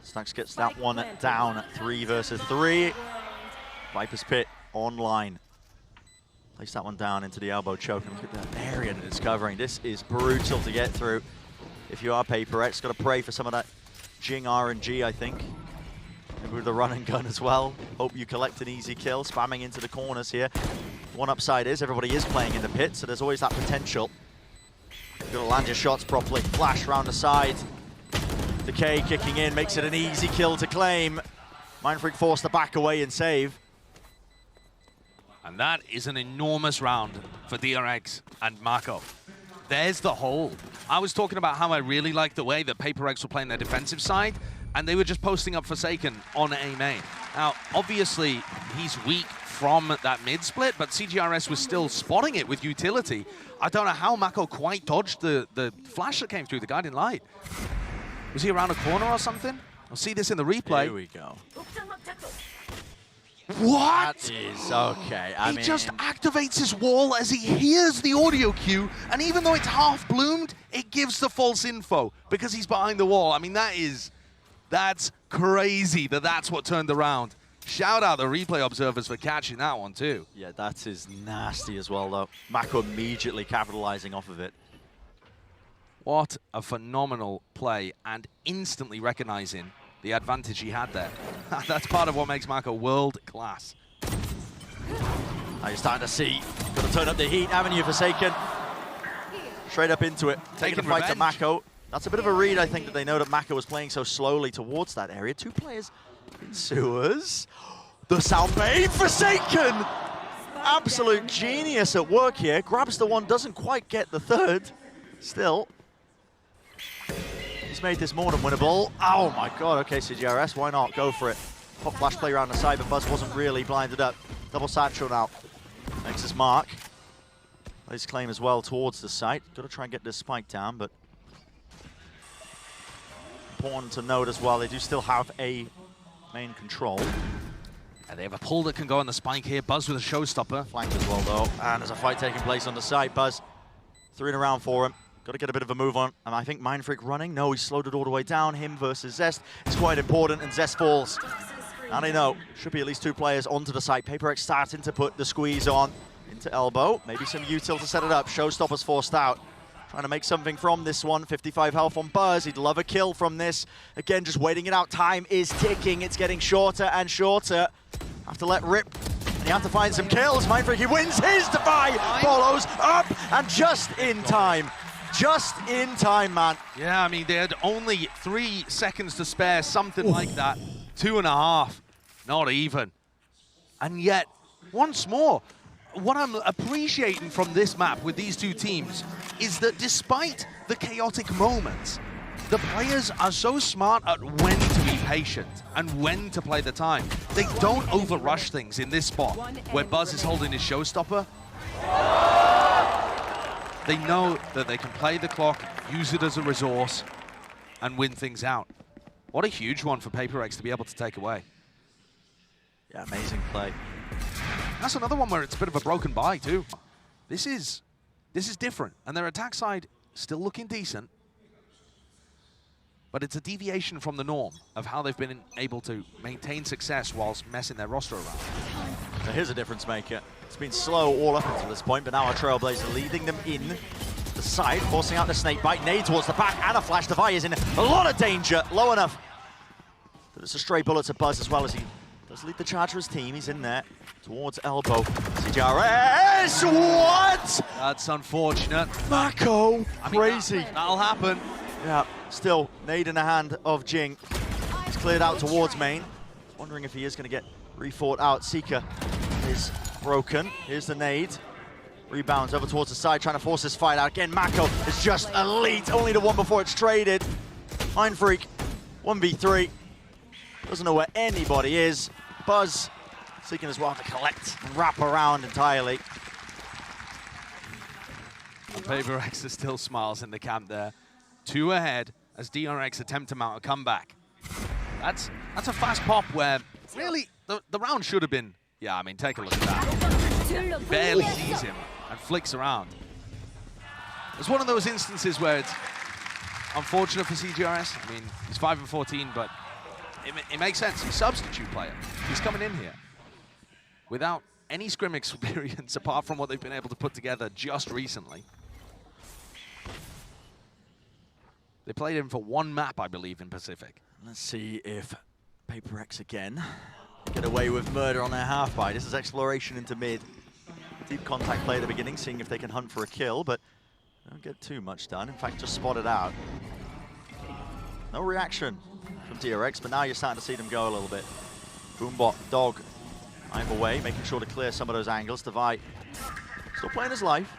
[SPEAKER 2] Snacks gets that one down, 3 versus 3. Viper's Pit online. Place that one down into the elbow choke, and look at that area that it's covering. This is brutal to get through. If you are PRX, got to pray for some of that Jing RNG, I think. Maybe with the run and gun as well. Hope you collect an easy kill, spamming into the corners here. One upside is everybody is playing in the pit, so there's always that potential. You've got to land your shots properly. Flash round the side. Decay kicking in, makes it an easy kill to claim. Mindfreak forced to back away and save.
[SPEAKER 1] And that is an enormous round for DRX and Mako. There's the hole. I was talking about how I really liked the way that PRX were playing their defensive side, and they were just posting up Forsaken on A main. Now, obviously, he's weak from that mid split, but CGRS was still spotting it with utility. I don't know how Mako quite dodged the flash that came through the Guiding Light. Was he around a corner or something? I'll see this in the replay.
[SPEAKER 2] Here we go.
[SPEAKER 1] What?
[SPEAKER 2] That is okay. I mean,
[SPEAKER 1] he just activates his wall as he hears the audio cue, and even though it's half bloomed, it gives the false info because he's behind the wall. I mean, that's crazy that that's what turned around. Shout out the replay observers for catching that one too.
[SPEAKER 2] Yeah, that is nasty as well, though. Mako immediately capitalizing off of it.
[SPEAKER 1] What a phenomenal play, and instantly recognizing the advantage he had there. That's part of what makes Mako world class.
[SPEAKER 2] Now you're starting to see, got to turn up the heat, haven't you, Forsaken? Straight up into it, taking the fight to Mako. That's a bit of a read, I think, that they know that Mako was playing so slowly towards that area. 2 players in sewers. The Soundbane, Forsaken! Absolute genius at work here. Grabs the one, doesn't quite get the third. Still. He's made this more than winnable. Oh my god, okay, CGRS, why not? Go for it. Pop flash play around the side, but Buzz wasn't really blinded up. Double satchel now. Makes his mark. Plays claim as well towards the site. Got to try and get this spike down, but important to note as well, they do still have a main control.
[SPEAKER 1] And they have a pull that can go on the spike here. Buzz with a showstopper.
[SPEAKER 2] Flanked as well, though. And there's a fight taking place on the side. Buzz, 3 in a round for him. Got to get a bit of a move on. And I think Mindfreak running. No, he slowed it all the way down. Him versus Zest is quite important, and Zest falls. Now they know. Should be at least 2 players onto the site. PRX starting to put the squeeze on. Into elbow. Maybe some util to set it up. Showstopper's forced out. Trying to make something from this one. 55 health on Buzz. He'd love a kill from this. Again, just waiting it out. Time is ticking. It's getting shorter and shorter. Have to let rip. And you have to find some kills. Mindfreak, he wins his Defy. Follows up and just in time. Just in time, man.
[SPEAKER 1] Yeah, I mean, they had only 3 seconds to spare, something like that. 2.5, not even. And yet, once more, what I'm appreciating from this map with these 2 teams is that despite the chaotic moments, the players are so smart at when to be patient and when to play the time. They don't overrush things in this spot where Buzz is holding his showstopper. They know that they can play the clock, use it as a resource, and win things out. What a huge one for PRX to be able to take away.
[SPEAKER 2] Yeah, amazing play.
[SPEAKER 1] That's another one where it's a bit of a broken buy too. This is different, and their attack side still looking decent, but it's a deviation from the norm of how they've been able to maintain success whilst messing their roster around.
[SPEAKER 2] So here's a difference maker. It's been slow all up until this point, but now our Trailblazer leading them in the side, forcing out the snake bite. Nade towards the back, and a flash. Defy is in a lot of danger. Low enough that it's a stray bullet to Buzz as well as he does lead the charge for his team. He's in there towards elbow. CGRS, what?
[SPEAKER 1] That's unfortunate.
[SPEAKER 2] Mako, crazy.
[SPEAKER 1] That'll happen.
[SPEAKER 2] Yeah, still nade in the hand of Jing. He's cleared out towards main. Wondering if he is going to get refought out. Seeker is broken. Here's the nade. Rebounds over towards the side, trying to force this fight out. Again, Mako is just elite. Only the one before it's traded. Mindfreak, 1v3. Doesn't know where anybody is. Buzz seeking as well to collect and wrap around entirely.
[SPEAKER 1] And PRX still smiles in the camp there. 2 ahead as DRX attempt to mount a comeback. That's a fast pop where really the round should have been, yeah, I mean, take a look at that. Barely sees him and flicks around. It's one of those instances where it's unfortunate for CGRS. I mean, he's 5 and 14, but it makes sense. He's a substitute player. He's coming in here without any scrim experience apart from what they've been able to put together just recently. They played him for 1 map, I believe, in Pacific.
[SPEAKER 2] Let's see if PRX again get away with murder on their half-by. This is exploration into mid. Deep contact play at the beginning, seeing if they can hunt for a kill, but don't get too much done. In fact, just spotted out. No reaction from DRX, but now you're starting to see them go a little bit. Boombot, Dog, either way, making sure to clear some of those angles. Devi still playing his life.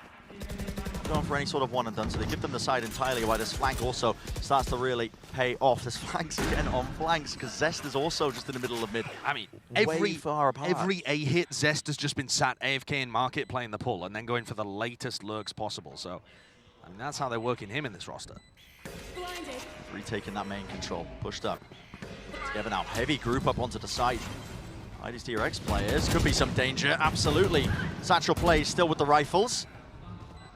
[SPEAKER 2] Going for any sort of one and done, so they give them the side entirely, while this flank also starts to really pay off. This flanks again on flanks, because Zest is also just in the middle of mid.
[SPEAKER 1] I mean,
[SPEAKER 2] way far apart.
[SPEAKER 1] Every A-hit, Zest has just been sat AFK in market playing the pull and then going for the latest lurks possible. So, I mean, that's how they're working him in this roster.
[SPEAKER 2] Retaking that main control, pushed up. Together now, heavy group up onto the side. These DRX players, could be some danger, absolutely. Satchel plays still with the rifles.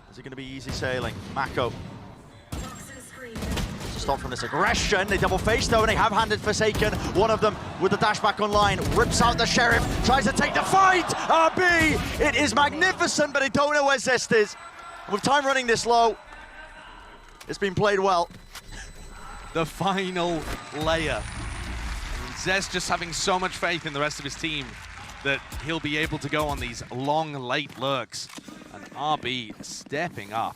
[SPEAKER 2] Is it going to be easy sailing? Mako. To stop from this aggression. They double face though, and they have handed Forsaken. One of them with the dash back online, rips out the Sheriff, tries to take the fight. RB, it is magnificent, but they don't know where Zest is. With time running this low, it's been played well.
[SPEAKER 1] The final layer. Zest just having so much faith in the rest of his team that he'll be able to go on these long, late lurks. And RB stepping up.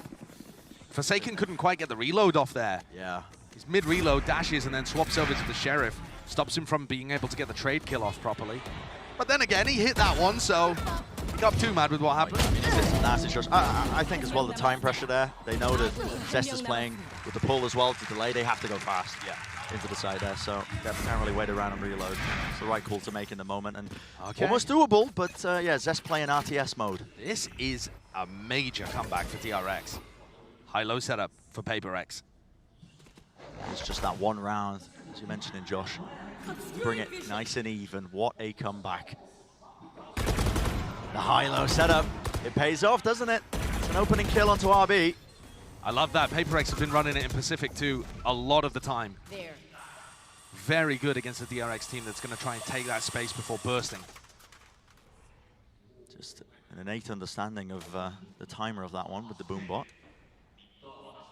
[SPEAKER 1] Forsaken couldn't quite get the reload off there.
[SPEAKER 2] Yeah.
[SPEAKER 1] He's mid-reload, dashes, and then swaps over to the Sheriff. Stops him from being able to get the trade kill off properly. But then again, he hit that one, so he got too mad with what happened.
[SPEAKER 2] Nasty shots. I think as well the time pressure there. They know that Zest is playing with the pull as well to delay. They have to go fast. Yeah. Into the side there, so they can't really wait around and reload. It's the right call to make in the moment, and almost doable, but yeah, Zest playing RTS mode.
[SPEAKER 1] This is a major comeback for DRX. High-low setup for PRX.
[SPEAKER 2] It's just that 1 round, as you mentioned in Josh. Bring it nice and even. What a comeback. The high-low setup, it pays off, doesn't it? It's an opening kill onto RB.
[SPEAKER 1] I love that. PRX have been running it in Pacific too a lot of the time.
[SPEAKER 3] There.
[SPEAKER 1] Very good against the DRX team that's going to try and take that space before bursting.
[SPEAKER 2] Just an innate understanding of the timer of that one with the Boombot.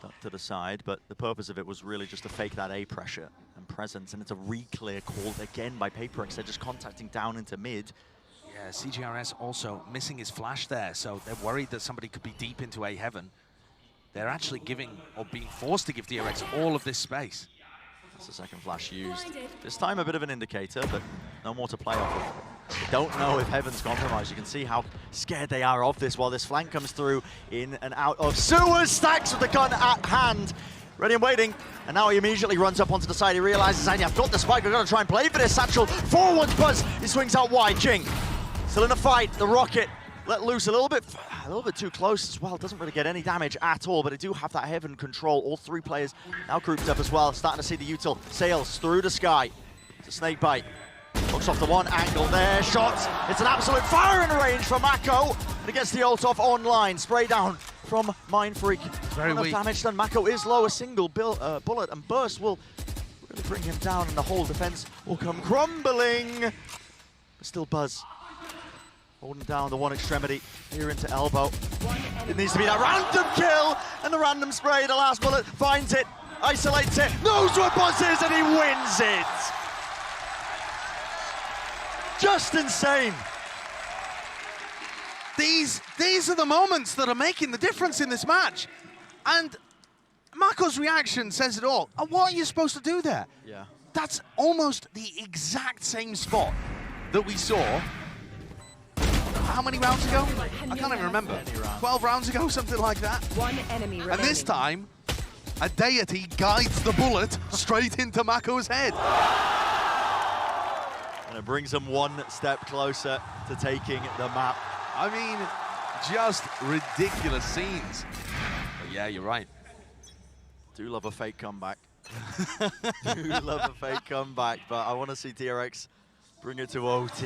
[SPEAKER 2] Up to the side, but the purpose of it was really just to fake that A pressure and presence, and it's a re-clear called again by PRX. They're just contacting down into mid.
[SPEAKER 1] Yeah, CGRS also missing his flash there, so they're worried that somebody could be deep into A heaven. They're actually giving, or being forced to give DRX all of this space.
[SPEAKER 2] That's the second flash used. This time a bit of an indicator, but no more to play off of. They don't know if Heaven's compromised. You can see how scared they are of this while this flank comes through in and out of sewers. Stacks with the gun at hand. Ready and waiting. And now he immediately runs up onto the side. He realizes, and I've got the spike. I've got to try and play for this. Satchel forwards, Buzz. He swings out wide. Jing still in a fight. The Rocket let loose a little bit too close as well. Doesn't really get any damage at all, but they do have that Heaven control. All 3 players now grouped up as well. Starting to see the util. Sails through the sky. It's a snake bite. Looks off the one angle there. Shots. It's an absolute firing range for Mako. And it gets the ult off online. Spray down from Mindfreak.
[SPEAKER 1] Very
[SPEAKER 2] enough
[SPEAKER 1] weak.
[SPEAKER 2] Damage done. Mako is low. A single bullet and burst will really bring him down, and the whole defense will come crumbling. But still Buzz holding down the one extremity here into elbow. It needs to be that random kill, and the random spray. The last bullet finds it, isolates it, knows where Buzz is, and he wins it. Just insane.
[SPEAKER 1] These are the moments that are making the difference in this match. And Mako's reaction says it all. And what are you supposed to do there?
[SPEAKER 2] Yeah.
[SPEAKER 1] That's almost the exact same spot that we saw. How many rounds ago? I can't even remember. 12 rounds ago, something like that.
[SPEAKER 3] 1 enemy remaining.
[SPEAKER 1] And this time, a deity guides the bullet straight into Mako's head.
[SPEAKER 2] And it brings them 1 step closer to taking the map.
[SPEAKER 1] I mean, just ridiculous scenes. Yeah, you're right.
[SPEAKER 2] Do love a fake comeback. Do love a fake comeback, but I want to see DRX bring it to OT.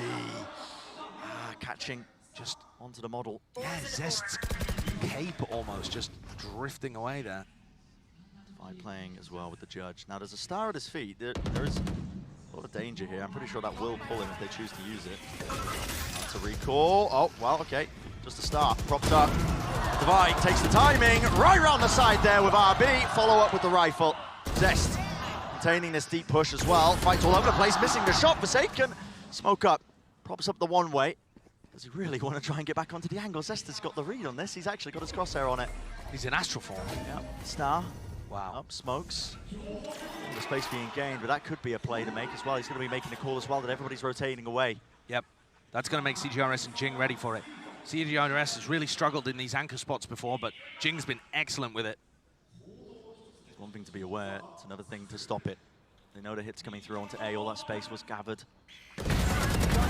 [SPEAKER 2] Catching just onto the model.
[SPEAKER 1] Yeah, Zest's cape almost just drifting away there.
[SPEAKER 2] By playing as well with the judge. Now there's a star at his feet. There is a lot of danger here. I'm pretty sure that will pull him if they choose to use it. That's a recall. Oh, well, okay. Just a star. Propped up. Divide takes the timing. Right round the side there with RB. Follow up with the rifle. Zest containing this deep push as well. Fights all over the place. Missing the shot. Forsaken. Smoke up. Props up the one way. Does he really want to try and get back onto the angle? Zest has got the read on this. He's actually got his crosshair on it.
[SPEAKER 1] He's in astral form.
[SPEAKER 2] Yeah. Star.
[SPEAKER 1] Wow.
[SPEAKER 2] Up, smokes. The space being gained, but that could be a play to make as well. He's going to be making a call as well that everybody's rotating away.
[SPEAKER 1] Yep. That's going to make CGRS and Jing ready for it. CGRS has really struggled in these anchor spots before, but Jing's been excellent with it.
[SPEAKER 2] It's one thing to be aware, it's another thing to stop it. They know the hit's coming through onto A. All that space was gathered.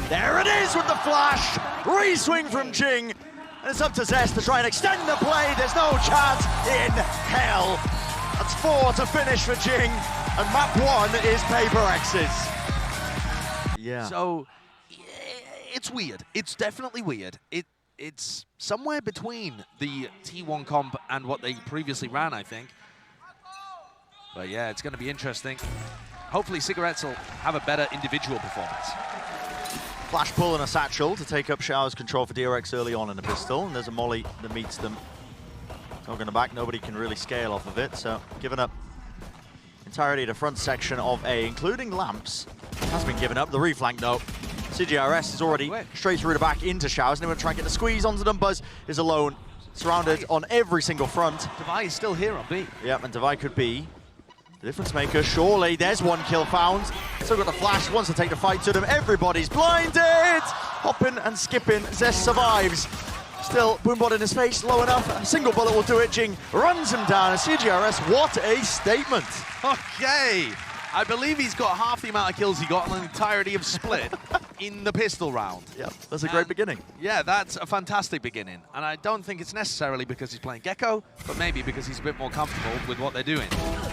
[SPEAKER 2] There it is with the flash! Re-swing from Jing. And it's up to Zest to try and extend the play. There's no chance in hell. That's 4 to finish for Jing. And map 1 is PRX's. Yeah.
[SPEAKER 1] So, it's weird. It's definitely weird. It's somewhere between the T1 comp and what they previously ran, I think. But yeah, it's going to be interesting. Hopefully Cigarettes will have a better individual performance.
[SPEAKER 2] Flash pull and a satchel to take up Shower's control for DRX early on in the pistol, and there's a molly that meets them. Dog in the back, nobody can really scale off of it, so giving up entirety of the front section of A, including Lamps, has been given up. The reflank, though. CGRS is already straight through the back into Showers, and they want to try and get the squeeze onto them. Buzz is alone, surrounded on every single front.
[SPEAKER 1] Devi is still here on B.
[SPEAKER 2] Yep, and Devi could be the difference maker, surely. There's one kill found. Still got the flash, wants to take the fight to them. Everybody's blinded! Hopping and skipping, Zest survives. Still, Boombot in his face, low enough. A single bullet will do it. Jing runs him down. And CGRS, what a statement.
[SPEAKER 1] Okay. I believe he's got half the amount of kills he got on the entirety of Split in the pistol round.
[SPEAKER 2] Yeah, that's a great beginning.
[SPEAKER 1] Yeah, that's a fantastic beginning. And I don't think it's necessarily because he's playing Gecko, but maybe because he's a bit more comfortable with what they're doing.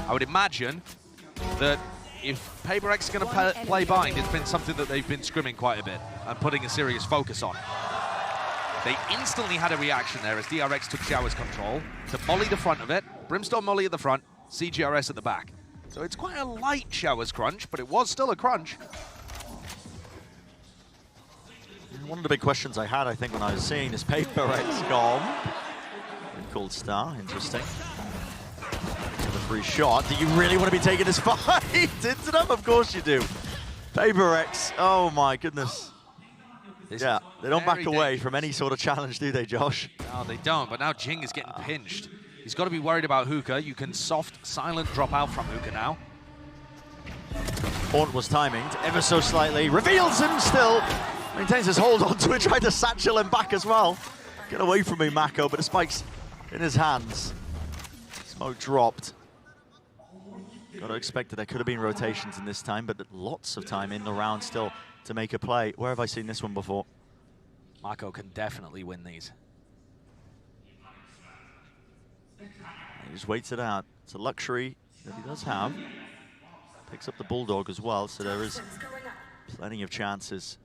[SPEAKER 1] I would imagine that if PRX is going to play Bind, it's been something that they've been scrimming quite a bit and putting a serious focus on. They instantly had a reaction there as DRX took Shower's control to molly the front of it, Brimstone molly at the front, CGRS at the back. So it's quite a light Shower's crunch, but it was still a crunch.
[SPEAKER 2] One of the big questions I had, I think, when I was seeing this PRX gone. Called Star, interesting. The free shot. Do you really want to be taking this fight into them? Of course you do. PRX, oh my goodness. Yeah, they don't back away from any sort of challenge, do they, Josh?
[SPEAKER 1] No, they don't, but now Jing is getting pinched. He's got to be worried about Hookah. You can soft, silent drop out from Hookah now.
[SPEAKER 2] Haunt was timed ever so slightly. Reveals him still. Maintains his hold onto it. Tried to satchel him back as well. Get away from me, Mako, but the spike's in his hands. Smoke dropped. Got to expect that there could have been rotations in this time, but lots of time in the round still to make a play. Where have I seen this one before?
[SPEAKER 1] Mako can definitely win these.
[SPEAKER 2] He just waits it out. It's a luxury that he does have. Picks up the Bulldog as well, so there is plenty of chances.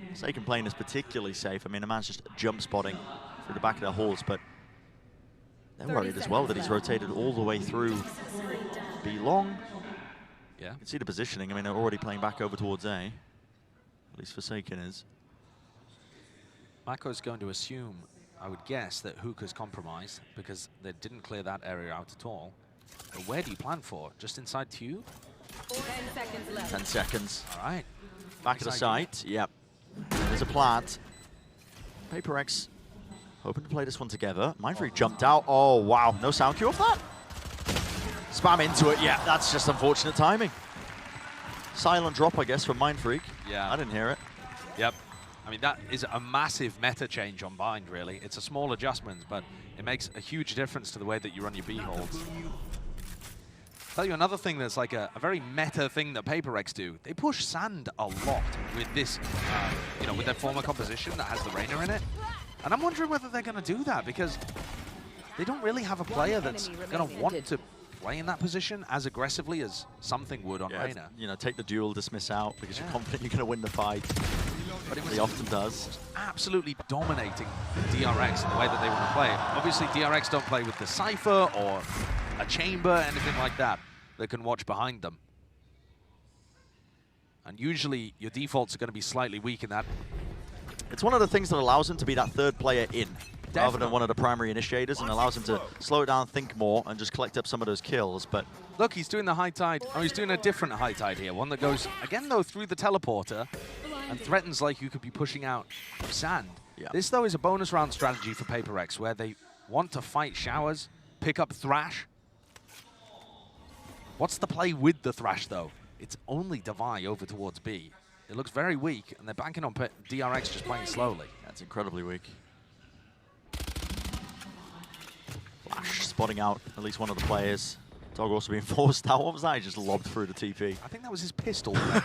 [SPEAKER 2] Forsaken playing is particularly safe. I mean, the man's just jump spotting through the back of their halls, but they're worried as well that he's rotated all the way through B long.
[SPEAKER 1] Yeah.
[SPEAKER 2] You can see the positioning. I mean, they're already playing back over towards A. At least Forsaken is.
[SPEAKER 1] Mako's going to assume, I would guess, that Hookah's compromised because they didn't clear that area out at all. But where do you plan for? Just inside Tube?
[SPEAKER 3] 10 seconds left.
[SPEAKER 2] 10 seconds.
[SPEAKER 1] All right.
[SPEAKER 2] Back of the site. Yep. There's a plant. PRX hoping to play this one together. Mindfreak jumped out. Oh, wow. No sound cue off that? Spam into it. Yeah, that's just unfortunate timing. Silent drop, I guess, from Mindfreak.
[SPEAKER 1] Yeah.
[SPEAKER 2] I didn't hear it.
[SPEAKER 1] Yep. I mean, that is a massive meta change on Bind, really. It's a small adjustment, but it makes a huge difference to the way that you run your B holds. Tell you another thing that's like a very meta thing that PRX do. They push sand a lot with this, you know, with their former composition that has the Reyna in it. And I'm wondering whether they're going to do that because they don't really have a player that's
[SPEAKER 3] enemy
[SPEAKER 1] going to
[SPEAKER 3] remaining.
[SPEAKER 1] want to play in that position as aggressively as something would on Reyna.
[SPEAKER 2] You know, take the duel dismiss out because you're confident you're going to win the fight.
[SPEAKER 1] But
[SPEAKER 2] He often does.
[SPEAKER 1] absolutely dominating DRX in the way that they want to play it. Obviously, DRX don't play with the Cypher or a chamber, anything like that can watch behind them. And usually, your defaults are going to be slightly weak in that.
[SPEAKER 2] It's one of the things that allows him to be that third player in, rather
[SPEAKER 1] Definitely.
[SPEAKER 2] than one of the primary initiators, and allows him to slow it down, think more, and just collect up some of those kills. But
[SPEAKER 1] Look, he's doing the high tide. Oh, he's doing a different high tide here. One that goes, again, though, through the teleporter and threatens like you could be pushing out sand.
[SPEAKER 2] Yeah.
[SPEAKER 1] This, though, is a bonus round strategy for PRX, where they want to fight showers, pick up Thrash. What's the play with the Thrash, though? It's only Devi over towards B. It looks very weak, and they're banking on DRX just playing slowly.
[SPEAKER 2] that's incredibly weak. Flash spotting out at least one of the players. Dog also being forced out. What was that? He just lobbed through the TP.
[SPEAKER 1] I think that was his pistol. I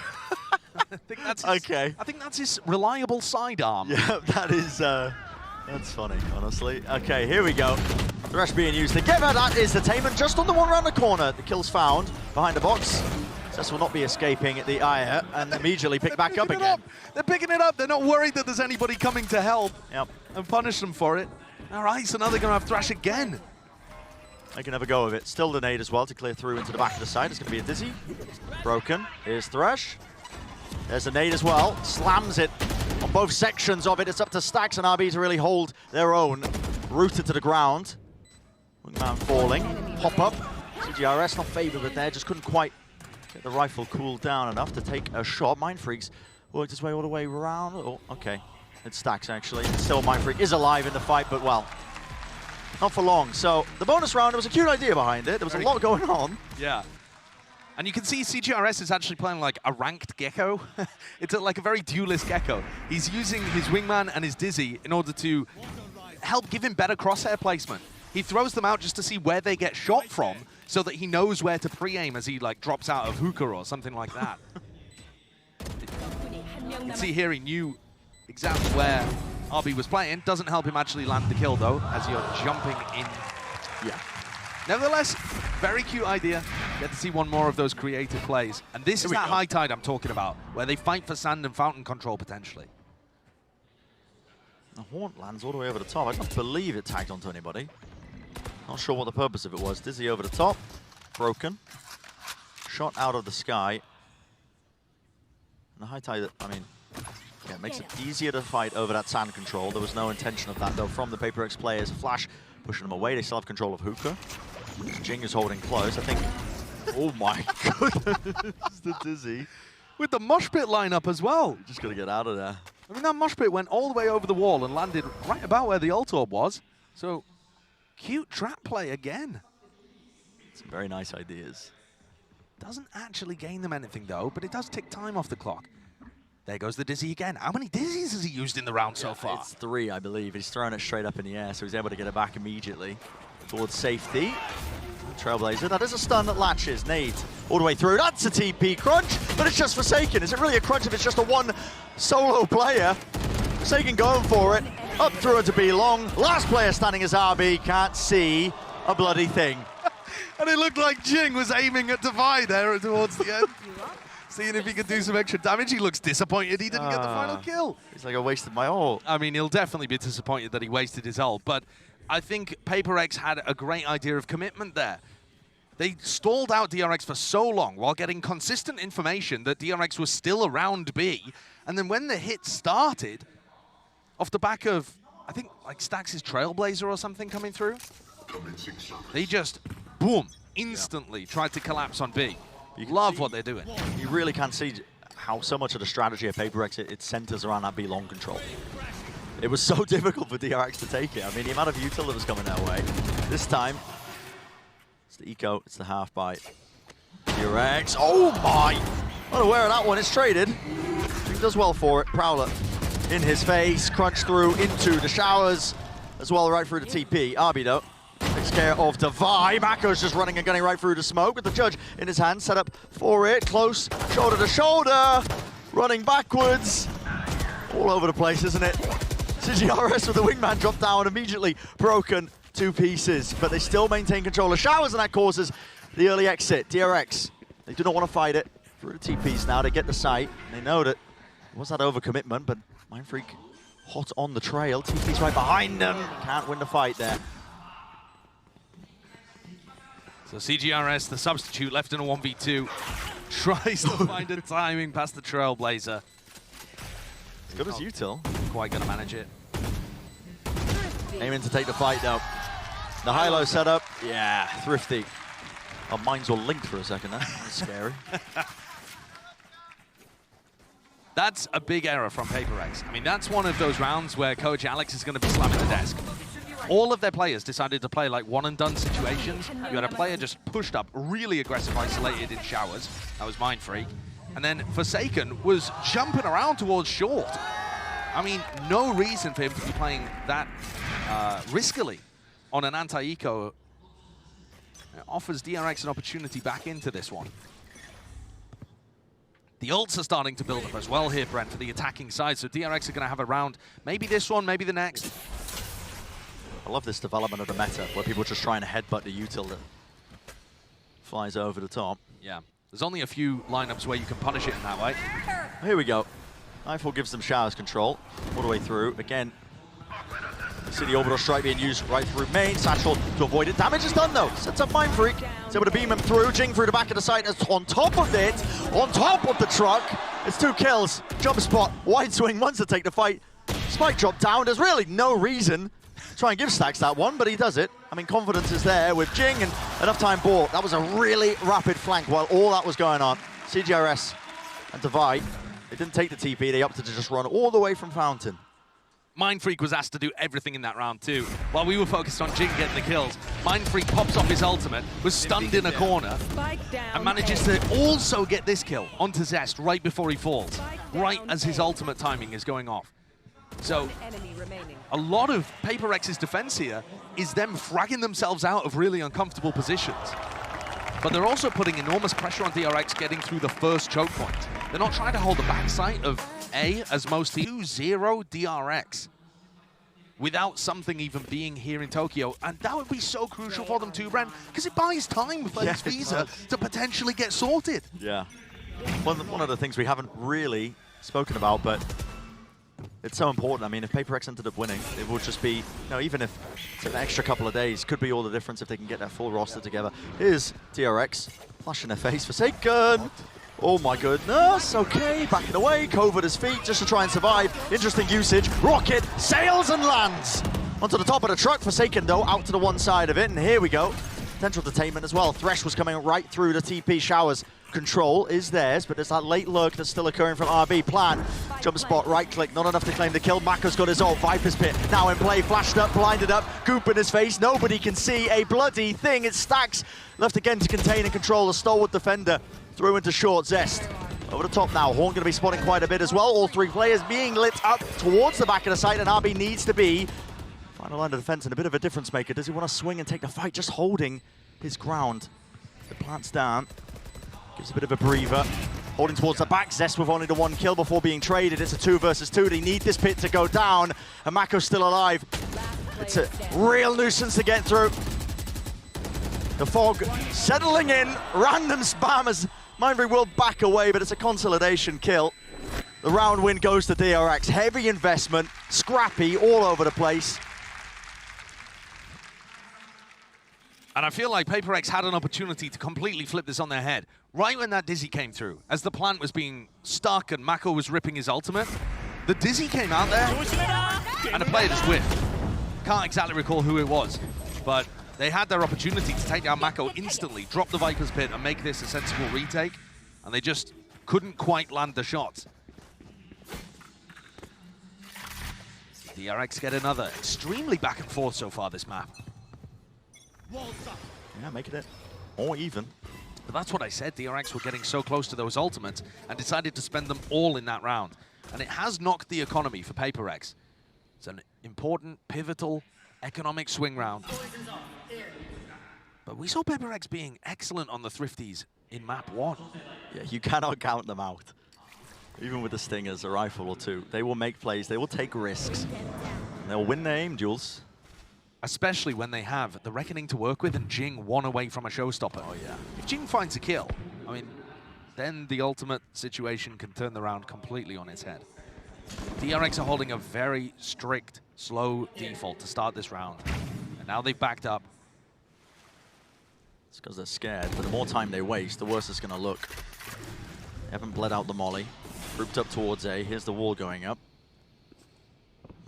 [SPEAKER 1] think that's his,
[SPEAKER 2] Okay.
[SPEAKER 1] I think that's his reliable sidearm.
[SPEAKER 2] Yeah, that is, that's funny, honestly. Okay, here we go. Thresh being used together. That is the Taman just on the one around the corner. The kill's found behind the box. Cess will not be escaping at the Aya and immediately pick back up again.
[SPEAKER 1] They're picking it up. They're not worried that there's anybody coming to help
[SPEAKER 2] Yep.
[SPEAKER 1] and punish them for it. All right, so now they're going to have Thrash again.
[SPEAKER 2] They can have a go of it. Still the nade as well to clear through into the back of the side. It's going to be a Dizzy. Broken. Here's Thresh. There's a nade as well. Slams it on both sections of it. It's up to Stax and RB to really hold their own. Rooted to the ground. Wingman falling. Pop up. CGRS not favored with there. Just couldn't quite get the rifle cooled down enough to take a shot. Mindfreaks worked his way all the way around. Oh, okay. It's Stax actually. Still Mindfreak is alive in the fight, but well, not for long. So the bonus round, there was a cute idea behind it. There was a lot going on.
[SPEAKER 1] Yeah. And you can see CGRS is actually playing like a ranked Gecko. It's like a very duelist Gecko. He's using his Wingman and his Dizzy in order to help give him better crosshair placement. He throws them out just to see where they get shot from so that he knows where to pre-aim as he like drops out of hookah or something like that. You can see here he knew exactly where RB was playing. Doesn't help him actually land the kill though, as you're jumping in.
[SPEAKER 2] Yeah.
[SPEAKER 1] Nevertheless, very cute idea. Get to see one more of those creative plays. And this is that high tide I'm talking about, where they fight for sand and fountain control potentially.
[SPEAKER 2] The Haunt lands all the way over the top. I don't believe it tagged onto anybody. Not sure what the purpose of it was. Dizzy over the top. Broken. Shot out of the sky. And the high tide, I mean, yeah, it makes it easier to fight over that sand control. There was no intention of that, though, from the PRX players. Flash pushing them away. They still have control of hookah. Jing is holding close. I think... Oh, my goodness. The Dizzy.
[SPEAKER 1] With the mosh pit lineup as well.
[SPEAKER 2] Just got to get out of there.
[SPEAKER 1] I mean, that mosh pit went all the way over the wall and landed right about where the ult orb was. So, cute trap play again.
[SPEAKER 2] Some very nice ideas.
[SPEAKER 1] Doesn't actually gain them anything, though, but it does tick time off the clock. There goes the Dizzy again. How many Dizzies has he used in the round so far?
[SPEAKER 2] It's 3, I believe. He's throwing it straight up in the air, so he's able to get it back immediately towards safety. Trailblazer, that is a stun that latches. Nade all the way through. That's a TP crunch, but it's just Forsaken. Is it really a crunch if it's just a one solo player? Forsaken going for it. Up through it to be long. Last player standing is RB. Can't see a bloody thing.
[SPEAKER 1] And it looked like Jing was aiming at Devi there towards the end. Seeing if he could do some extra damage. He looks disappointed he didn't get the final kill.
[SPEAKER 2] He's like, I wasted my ult.
[SPEAKER 1] I mean, he'll definitely be disappointed that he wasted his ult, but I think PRX had a great idea of commitment there. They stalled out DRX for so long while getting consistent information that DRX was still around B, and then when the hit started, off the back of, I think, like Stax' Trailblazer or something coming through, they just, boom, instantly tried to collapse on B. You love what they're doing.
[SPEAKER 2] You really can see how so much of the strategy of PRX, it centers around that B long control. It was so difficult for DRX to take it. I mean, the amount of util that was coming their way. This time, it's the eco, it's the half bite. DRX, oh my! Not aware of that one, it's traded. He does well for it. Prowler in his face, crunch through into the showers, as well right through the TP. RB though, takes care of Devi. Mako's just running and gunning right through the smoke with the judge in his hand, set up for it. Close, shoulder to shoulder, running backwards. All over the place, isn't it? CGRS with the wingman drop down immediately. Broken. two pieces, but they still maintain control of Showers, and that causes the early exit. DRX, they do not want to fight it. Through the TPs now, they get the sight. They know that it was that overcommitment, but Mindfreak hot on the trail. TP's right behind them. Can't win the fight there.
[SPEAKER 1] So CGRS, the substitute, left in a 1v2, tries to find a timing past the Trailblazer.
[SPEAKER 2] As good as util.
[SPEAKER 1] Quite gonna manage it.
[SPEAKER 2] Aiming to take the fight though. The high-low setup, yeah, thrifty. Our minds were linked for a second there. That's scary.
[SPEAKER 1] That's a big error from PRX. I mean, that's one of those rounds where Coach Alex is going to be slamming the desk. All of their players decided to play like one-and-done situations. You had a player just pushed up, really aggressive, isolated in Showers. That was Mindfreak. And then Forsaken was jumping around towards short. I mean, no reason for him to be playing that riskily on an anti-eco. It offers DRX an opportunity back into this one. The ults are starting to build up as well here, Brent, for the attacking side. So DRX are going to have a round, maybe this one, maybe the next.
[SPEAKER 2] I love this development of the meta, where people are just trying to headbutt the util that flies over the top.
[SPEAKER 1] Yeah, there's only a few lineups where you can punish it in that way.
[SPEAKER 2] Here we go. Nightfall gives them Showers control all the way through. Again, you see the orbital strike being used right through main. Satchel to avoid it. Damage is done though. Sets up Mindfreak. He's able to beam him through. Jing through the back of the site. It's on top of it. On top of the truck. It's 2 kills. Jump spot. Wide swing. Wants to take the fight. Spike drop down. There's really no reason to try and give Stacks that one, but he does it. I mean, confidence is there with Jing and enough time bought. That was a really rapid flank while all that was going on. CGRS and Divide. They didn't take the TP. They opted to just run all the way from Fountain.
[SPEAKER 1] Mindfreak was asked to do everything in that round too. While we were focused on Jing getting the kills, Mindfreak pops off his ultimate, was stunned in a corner, and manages to also get this kill onto Zest right before he falls, right as his ultimate timing is going off. So, a lot of PRX's defense here is them fragging themselves out of really uncomfortable positions. But they're also putting enormous pressure on DRX getting through the first choke point. They're not trying to hold the backside of A, as most teams. 2-0 DRX. Without something even being here in Tokyo. And that would be so crucial for them too, Brent, because it buys time for this visa to potentially get sorted.
[SPEAKER 2] Yeah. One of the things we haven't really spoken about, but it's so important. I mean, if PRX ended up winning, it would just be, you know, even if it's an extra couple of days, could be all the difference if they can get their full roster together. Here's DRX, flash in their face, Forsaken. Oh my goodness, okay, backing away, Cove at his feet just to try and survive. Interesting usage, Rocket sails and lands onto the top of the truck. Forsaken though, out to the one side of it, and here we go. Potential detainment as well. Thresh was coming right through the TP. Showers control is theirs, but there's that late lurk that's still occurring from RB. Plan, jump spot, right click, not enough to claim the kill. Mako's got his ult, Viper's Pit now in play, flashed up, blinded up, Goop in his face, nobody can see a bloody thing. It Stacks left again to contain and control the stalwart defender. Through into short, Zest. Over the top now, Horn going to be spotting quite a bit as well. All 3 players being lit up towards the back of the site, and RB needs to be final line of defense and a bit of a difference maker. Does he want to swing and take the fight? Just holding his ground. The plant's down. Gives a bit of a breather. Holding towards the back. Zest with only the 1 kill before being traded. It's a 2 versus 2. They need this pit to go down. And Mako's still alive. It's a real nuisance to get through. The fog settling in. Random spammers. Mindfreak will back away, but it's a consolidation kill. The round win goes to DRX. Heavy investment. Scrappy all over the place.
[SPEAKER 1] And I feel like PRX had an opportunity to completely flip this on their head. Right when that Dizzy came through, as the plant was being stuck and Mako was ripping his ultimate, the Dizzy came out there and the player just whiffed. Can't exactly recall who it was, but they had their opportunity to take down Mako instantly, drop the Viper's Pit and make this a sensible retake, and they just couldn't quite land the shot. DRX get another. Extremely back and forth so far this map.
[SPEAKER 2] Yeah, making it more even.
[SPEAKER 1] But that's what I said, DRX were getting so close to those ultimates and decided to spend them all in that round. And it has knocked the economy for PRX. It's an important, pivotal, economic swing round. But we saw PRX being excellent on the Thrifties in map 1.
[SPEAKER 2] Yeah, you cannot count them out. Even with the Stingers, a rifle or 2. They will make plays, they will take risks. And they'll win their aim duels.
[SPEAKER 1] especially when they have the Reckoning to work with and Jing one away from a showstopper.
[SPEAKER 2] Oh, yeah.
[SPEAKER 1] If Jing finds a kill, I mean, then the ultimate situation can turn the round completely on its head. DRX are holding a very strict, slow default to start this round. And now they've backed up.
[SPEAKER 2] It's because they're scared, but the more time they waste, the worse it's going to look. They haven't bled out the molly. Grouped up towards A. Here's the wall going up.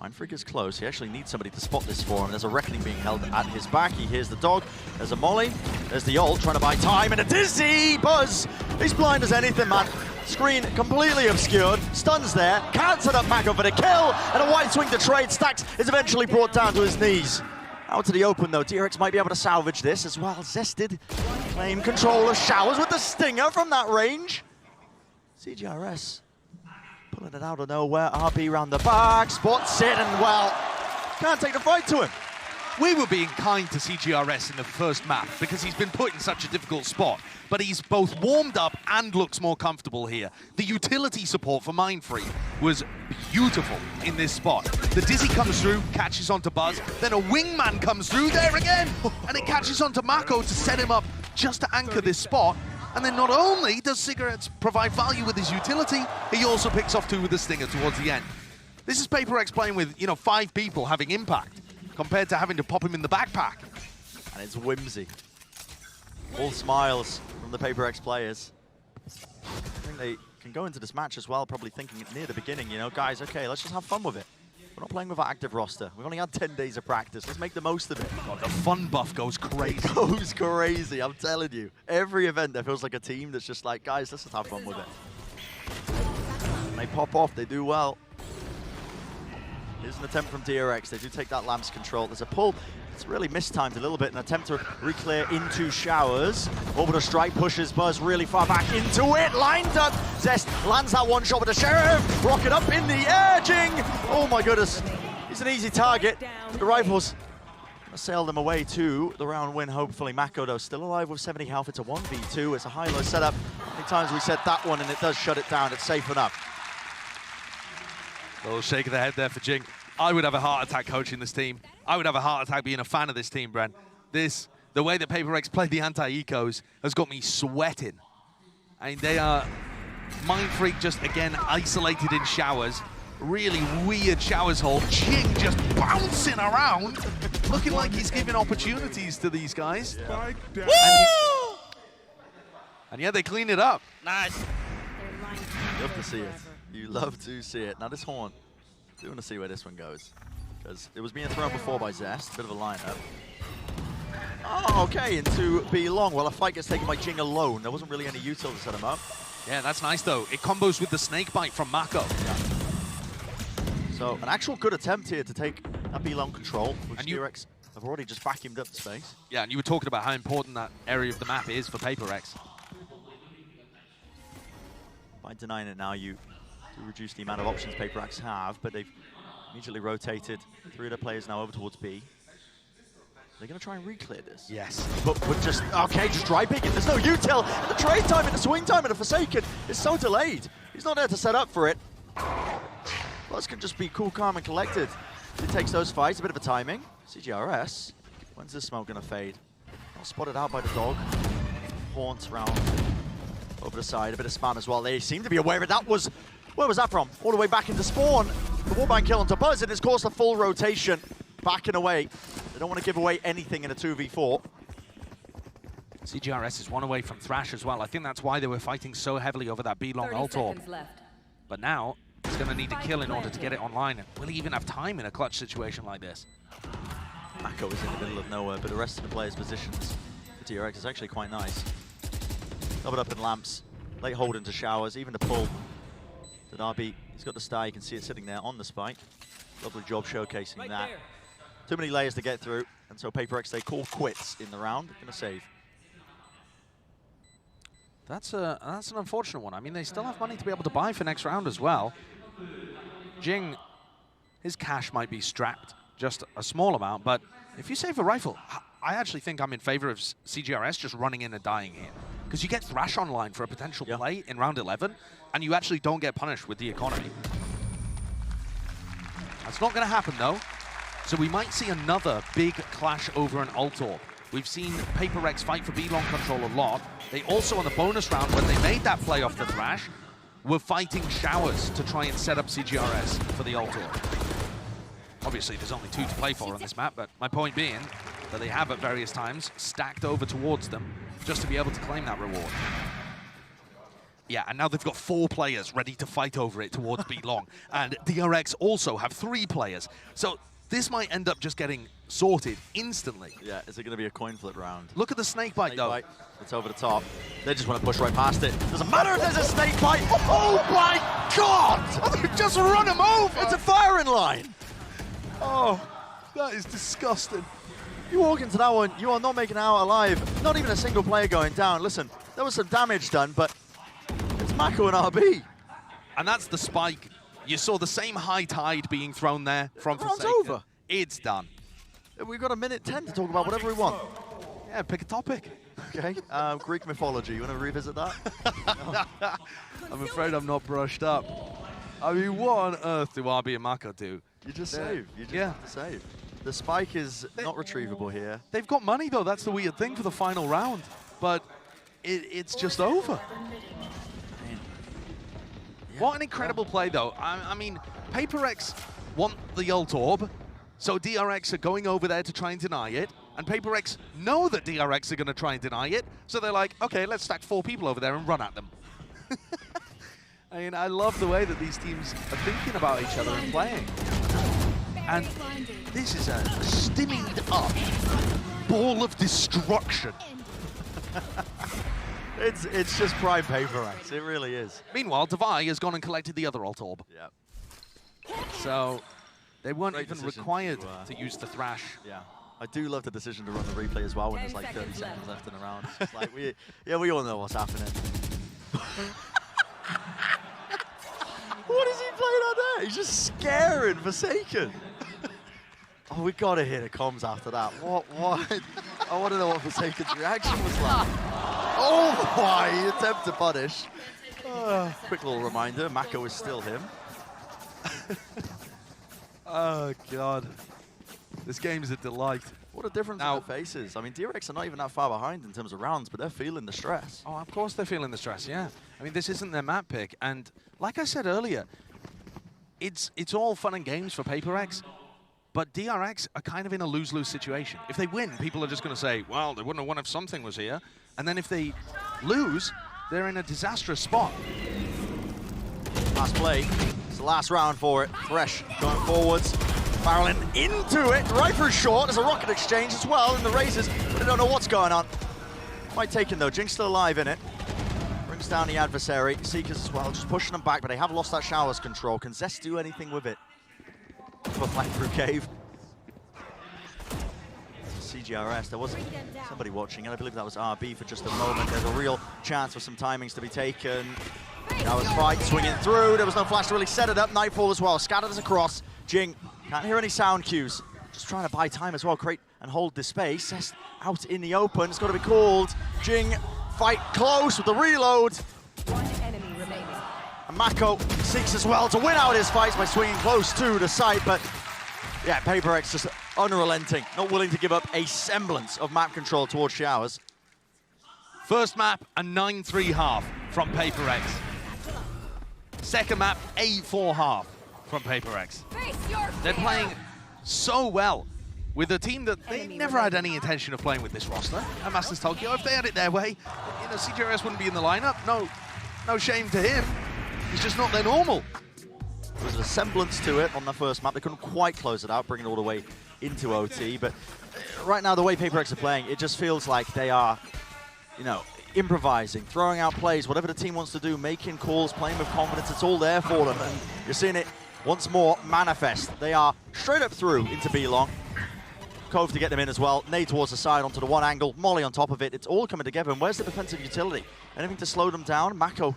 [SPEAKER 2] Mindfreak is close. He actually needs somebody to spot this for him. There's a Reckoning being held at his back. He hears the dog. There's a molly. There's the ult trying to buy time. And a dizzy Buzz. He's blind as anything, man. Screen completely obscured. Stuns there. Can't set up Mako for the kill. And a wide swing to trade. Stax is eventually brought down to his knees. Out to the open, though. DRX might be able to salvage this as well. Zested. Claim control of Showers with the stinger from that range. CGRS pulling it out of nowhere. RB round the back. Spots it and, well, can't take the fight to him.
[SPEAKER 1] We were being kind to CGRS in the first map because he's been put in such a difficult spot, but he's both warmed up and looks more comfortable here. The utility support for Mindfreak was beautiful in this spot. The Dizzy comes through, catches onto Buzz, then a Wingman comes through there again, and it catches onto Mako to set him up just to anchor this spot. And then not only does Cigarettes provide value with his utility, he also picks off 2 with the stinger towards the end. This is PRX playing with, 5 people having impact, compared to having to pop him in the backpack.
[SPEAKER 2] And it's whimsy. All smiles from the PRX players. I think they can go into this match as well, probably thinking near the beginning, guys, okay, let's just have fun with it. We're not playing with our active roster. We've only had 10 days of practice. Let's make the most of it.
[SPEAKER 1] God, the fun buff goes crazy.
[SPEAKER 2] It goes crazy, I'm telling you. Every event, there feels like a team that's just like, guys, let's just have fun with it. And they pop off, they do well. Here's an attempt from DRX. They do take that Lamb's control. There's a pull. It's really mistimed a little bit. An attempt to re-clear into Showers. Orbital strike pushes Buzz really far back into it. Lined up. Zest lands that one shot with the Sheriff. Rocket up in the air. Jing. Oh my goodness. He's an easy target. The Rifles sail them away to the round win, hopefully. Mako, though, still alive with 70 health. It's a 1v2. It's a high-low setup. How many times we said that one, and it does shut it down. It's safe enough.
[SPEAKER 1] A little shake of the head there for Jing. I would have a heart attack coaching this team. I would have a heart attack being a fan of this team, Brent. The way that PRX played the anti-ecos has got me sweating. I mean, they are Mindfreak just, again, isolated in Showers. Really weird Showers hold. Jing just bouncing around, looking like he's giving opportunities to these guys.
[SPEAKER 2] Yeah.
[SPEAKER 1] And yeah, they clean it up.
[SPEAKER 4] Nice.
[SPEAKER 2] You love to see it. You love to see it. Now this Horn, I do want to see where this one goes. Because it was being thrown before by Zest, bit of a lineup. Oh, okay, into B long. Well, a fight gets taken by Jing alone. There wasn't really any util to set him up.
[SPEAKER 1] Yeah, that's nice though. It combos with the snake bite from Mako.
[SPEAKER 2] Yeah. So an actual good attempt here to take that B long control, which DRX have already just vacuumed up the space.
[SPEAKER 1] Yeah, and you were talking about how important that area of the map is for PRX.
[SPEAKER 2] By denying it now, you do reduce the amount of options PRX have, but they've immediately rotated 3 of their players now over towards B. They're going to try and re-clear this.
[SPEAKER 1] Yes.
[SPEAKER 2] But just, okay, just dry picking. There's no util. And the trade time and the swing time and the Forsaken is so delayed. He's not there to set up for it. Buzz can just be cool, calm, and collected. He takes those fights, a bit of a timing. CGRS, when's this smoke going to fade? Not spotted out by the dog. Haunts round over the side, a bit of spam as well. They seem to be aware of it. That was, where was that from? All the way back into spawn. The wallbang kill onto Buzz, and it's caused a full rotation. Backing away. They don't want to give away anything in a 2v4.
[SPEAKER 1] CGRS is 1 away from Thrash as well. I think that's why they were fighting so heavily over that B-long ult orb. But now, he's going to need a kill in order to get it online. Will he even have time in a clutch situation like this?
[SPEAKER 2] Mako is in the middle of nowhere, but the rest of the players' positions for DRX is actually quite nice. Doubled up in lamps, late hold into Showers, even the pull. To RB, he's got the star, you can see it sitting there on the spike. Lovely job showcasing that. Too many layers to get through, and so PRX, they call quits in the round. They're going to save.
[SPEAKER 1] That's an unfortunate one. I mean, they still have money to be able to buy for next round as well. Jing, his cash might be strapped just a small amount, but if you save a rifle, I actually think I'm in favor of CGRS just running in and dying here. Because you get Thrash online for a potential play in round 11, and you actually don't get punished with the economy. That's not going to happen, though. So we might see another big clash over an ult orb. We've seen PRX fight for B-long control a lot. They also, on the bonus round, when they made that play off the Thrash, were fighting showers to try and set up CGRS for the ult orb. Obviously, there's only 2 to play for on this map, but my point being that they have at various times stacked over towards them just to be able to claim that reward. Yeah, and now they've got 4 players ready to fight over it towards B-long. And DRX also have 3 players. So this might end up just getting sorted instantly.
[SPEAKER 2] Yeah, is it going to be a coin flip round?
[SPEAKER 1] Look at the snake bite, though.
[SPEAKER 2] Bite. It's over the top. They just want to push right past it. Doesn't matter if there's a snake bite. Oh my God!
[SPEAKER 1] Just run him over!
[SPEAKER 2] It's a firing line.
[SPEAKER 1] Oh, that is disgusting.
[SPEAKER 2] You walk into that one, you are not making it out alive. Not even a single player going down. Listen, there was some damage done, but it's Mako and RB.
[SPEAKER 1] And that's the spike. You saw the same high tide being thrown there from
[SPEAKER 2] The round's
[SPEAKER 1] Forsaken.
[SPEAKER 2] over.
[SPEAKER 1] It's done.
[SPEAKER 2] We've got a minute 10 to talk about whatever we want.
[SPEAKER 1] Yeah, pick a topic.
[SPEAKER 2] Okay, Greek mythology. You want to revisit that?
[SPEAKER 1] I'm afraid I'm not brushed up. I mean, what on earth do RB and Mako do?
[SPEAKER 2] You just save. You just
[SPEAKER 1] Yeah.
[SPEAKER 2] have to save. The spike is not retrievable here.
[SPEAKER 1] They've got money, though. That's the weird thing for the final round. But it's just over.
[SPEAKER 2] Yeah.
[SPEAKER 1] What an incredible play, though. I mean, PRX want the ult orb, so DRX are going over there to try and deny it. And PRX know that DRX are going to try and deny it, so they're like, okay, let's stack 4 people over there and run at them. I mean, I love the way that these teams are thinking about each other and playing. And this is a stimmied up ball of destruction.
[SPEAKER 2] It's just prime PRX. It really is.
[SPEAKER 1] Meanwhile, Devi has gone and collected the other ult orb.
[SPEAKER 2] Yeah.
[SPEAKER 1] So they weren't
[SPEAKER 2] Great
[SPEAKER 1] even
[SPEAKER 2] decision
[SPEAKER 1] required
[SPEAKER 2] to,
[SPEAKER 1] to use the Thrash.
[SPEAKER 2] Yeah. I do love the decision to run the replay as well when there's like 30 seconds left in the round. It's just like, we all know what's happening. What is he playing on there? He's just scaring Forsaken. Oh, we got to hear the comms after that. What? I want to know what Forsaken's reaction was like. Oh my, attempt to punish. Quick little reminder, Mako is still him.
[SPEAKER 1] Oh, God. This game is a delight.
[SPEAKER 2] What a difference in their faces. I mean, DRX are not even that far behind in terms of rounds, but they're feeling the stress.
[SPEAKER 1] Oh, of course they're feeling the stress, yeah. I mean, this isn't their map pick. And like I said earlier, it's all fun and games for PRX, but DRX are kind of in a lose-lose situation. If they win, people are just going to say, well, they wouldn't have won if something was here. And then if they lose, they're in a disastrous spot.
[SPEAKER 2] Last play. It's the last round for it. Fresh going forwards. Barreling into it, right through short. There's a rocket exchange as well in the razors, but they don't know what's going on. Quite taken though. Jinx still alive in it. Brings down the adversary. Seekers as well, just pushing them back, but they have lost that showers control. Can Zest do anything with it? For flank through cave. CGRS, there was somebody watching, and I believe that was RB for just a moment. There's a real chance for some timings to be taken. That was Fight swinging through. There was no flash to really set it up. Nightfall as well. Scattered us across. Jing can't hear any sound cues. Just trying to buy time as well. Create and hold this space. Zest out in the open. It's got to be called. Jing fight close with the reload.
[SPEAKER 3] One enemy remaining.
[SPEAKER 2] And Mako seeks as well to win out his fights by swinging close to the site. But yeah, PRX just unrelenting. Not willing to give up a semblance of map control towards showers.
[SPEAKER 1] First map, a 9-3 half from PRX. Second map, 8-4 half from PRX. They're playing so well with a team that they never had any intention of playing with this roster at Masters Tokyo. If they had it their way, you know, CGRS wouldn't be in the lineup. No shame to him. He's just not their normal.
[SPEAKER 2] There was a semblance to it on the first map. They couldn't quite close it out, bring it all the way into OT. But right now, the way PRX are playing, it just feels like they are, you know, improvising, throwing out plays, whatever the team wants to do, making calls, playing with confidence. It's all there for them. And you're seeing it once more manifest. They are straight up through into B-Long. Cove to get them in as well. Nade towards the side onto the one angle. Molly on top of it. It's all coming together. And where's the defensive utility? Anything to slow them down? Mako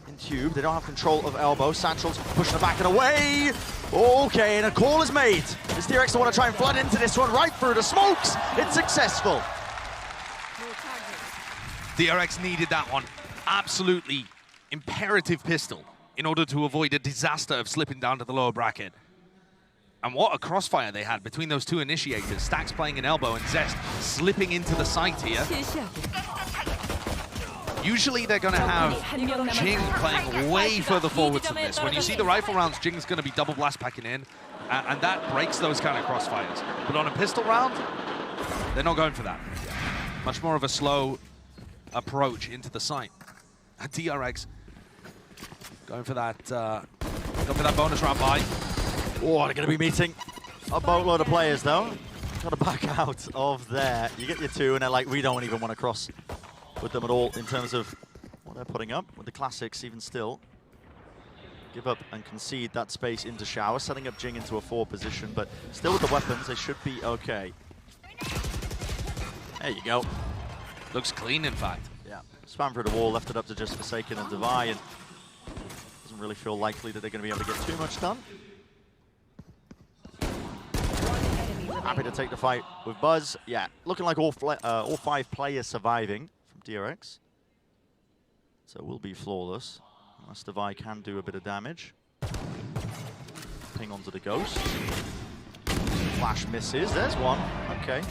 [SPEAKER 2] in tube. They don't have control of elbow. Satchel's pushing the back and away. Okay, and a call is made. Is DRX to want to try and flood into this one right through the smokes? It's successful.
[SPEAKER 1] DRX needed that one. Absolutely imperative pistol in order to avoid a disaster of slipping down to the lower bracket. And what a crossfire they had between those two initiators. Stax playing an elbow and Zest slipping into the site here. Usually they're going to have Jing playing way further forwards than this. When you see the rifle rounds, Jing's going to be double blast packing in, and that breaks those kind of crossfires. But on a pistol round, they're not going for that. Much more of a slow approach into the site. And DRX going for that bonus round buy.
[SPEAKER 2] Oh, they're going to be meeting a boatload of players, though. Got to back out of there. You get your two, and they're like, we don't even want to cross with them at all in terms of what they're putting up. With the classics, even still, give up and concede that space into Shower, setting up Jing into a 4 position, but still with the weapons, they should be okay. There you go.
[SPEAKER 1] Looks clean, in fact.
[SPEAKER 2] Yeah, spam through the wall, left it up to just Forsaken and Devi, and doesn't really feel likely that they're going to be able to get too much done. Happy to take the fight with Buzz. Yeah, looking like all 5 players surviving from DRX. So it will be flawless, unless Devi can do a bit of damage. Ping onto the Ghost. Flash misses, there's one. Okay,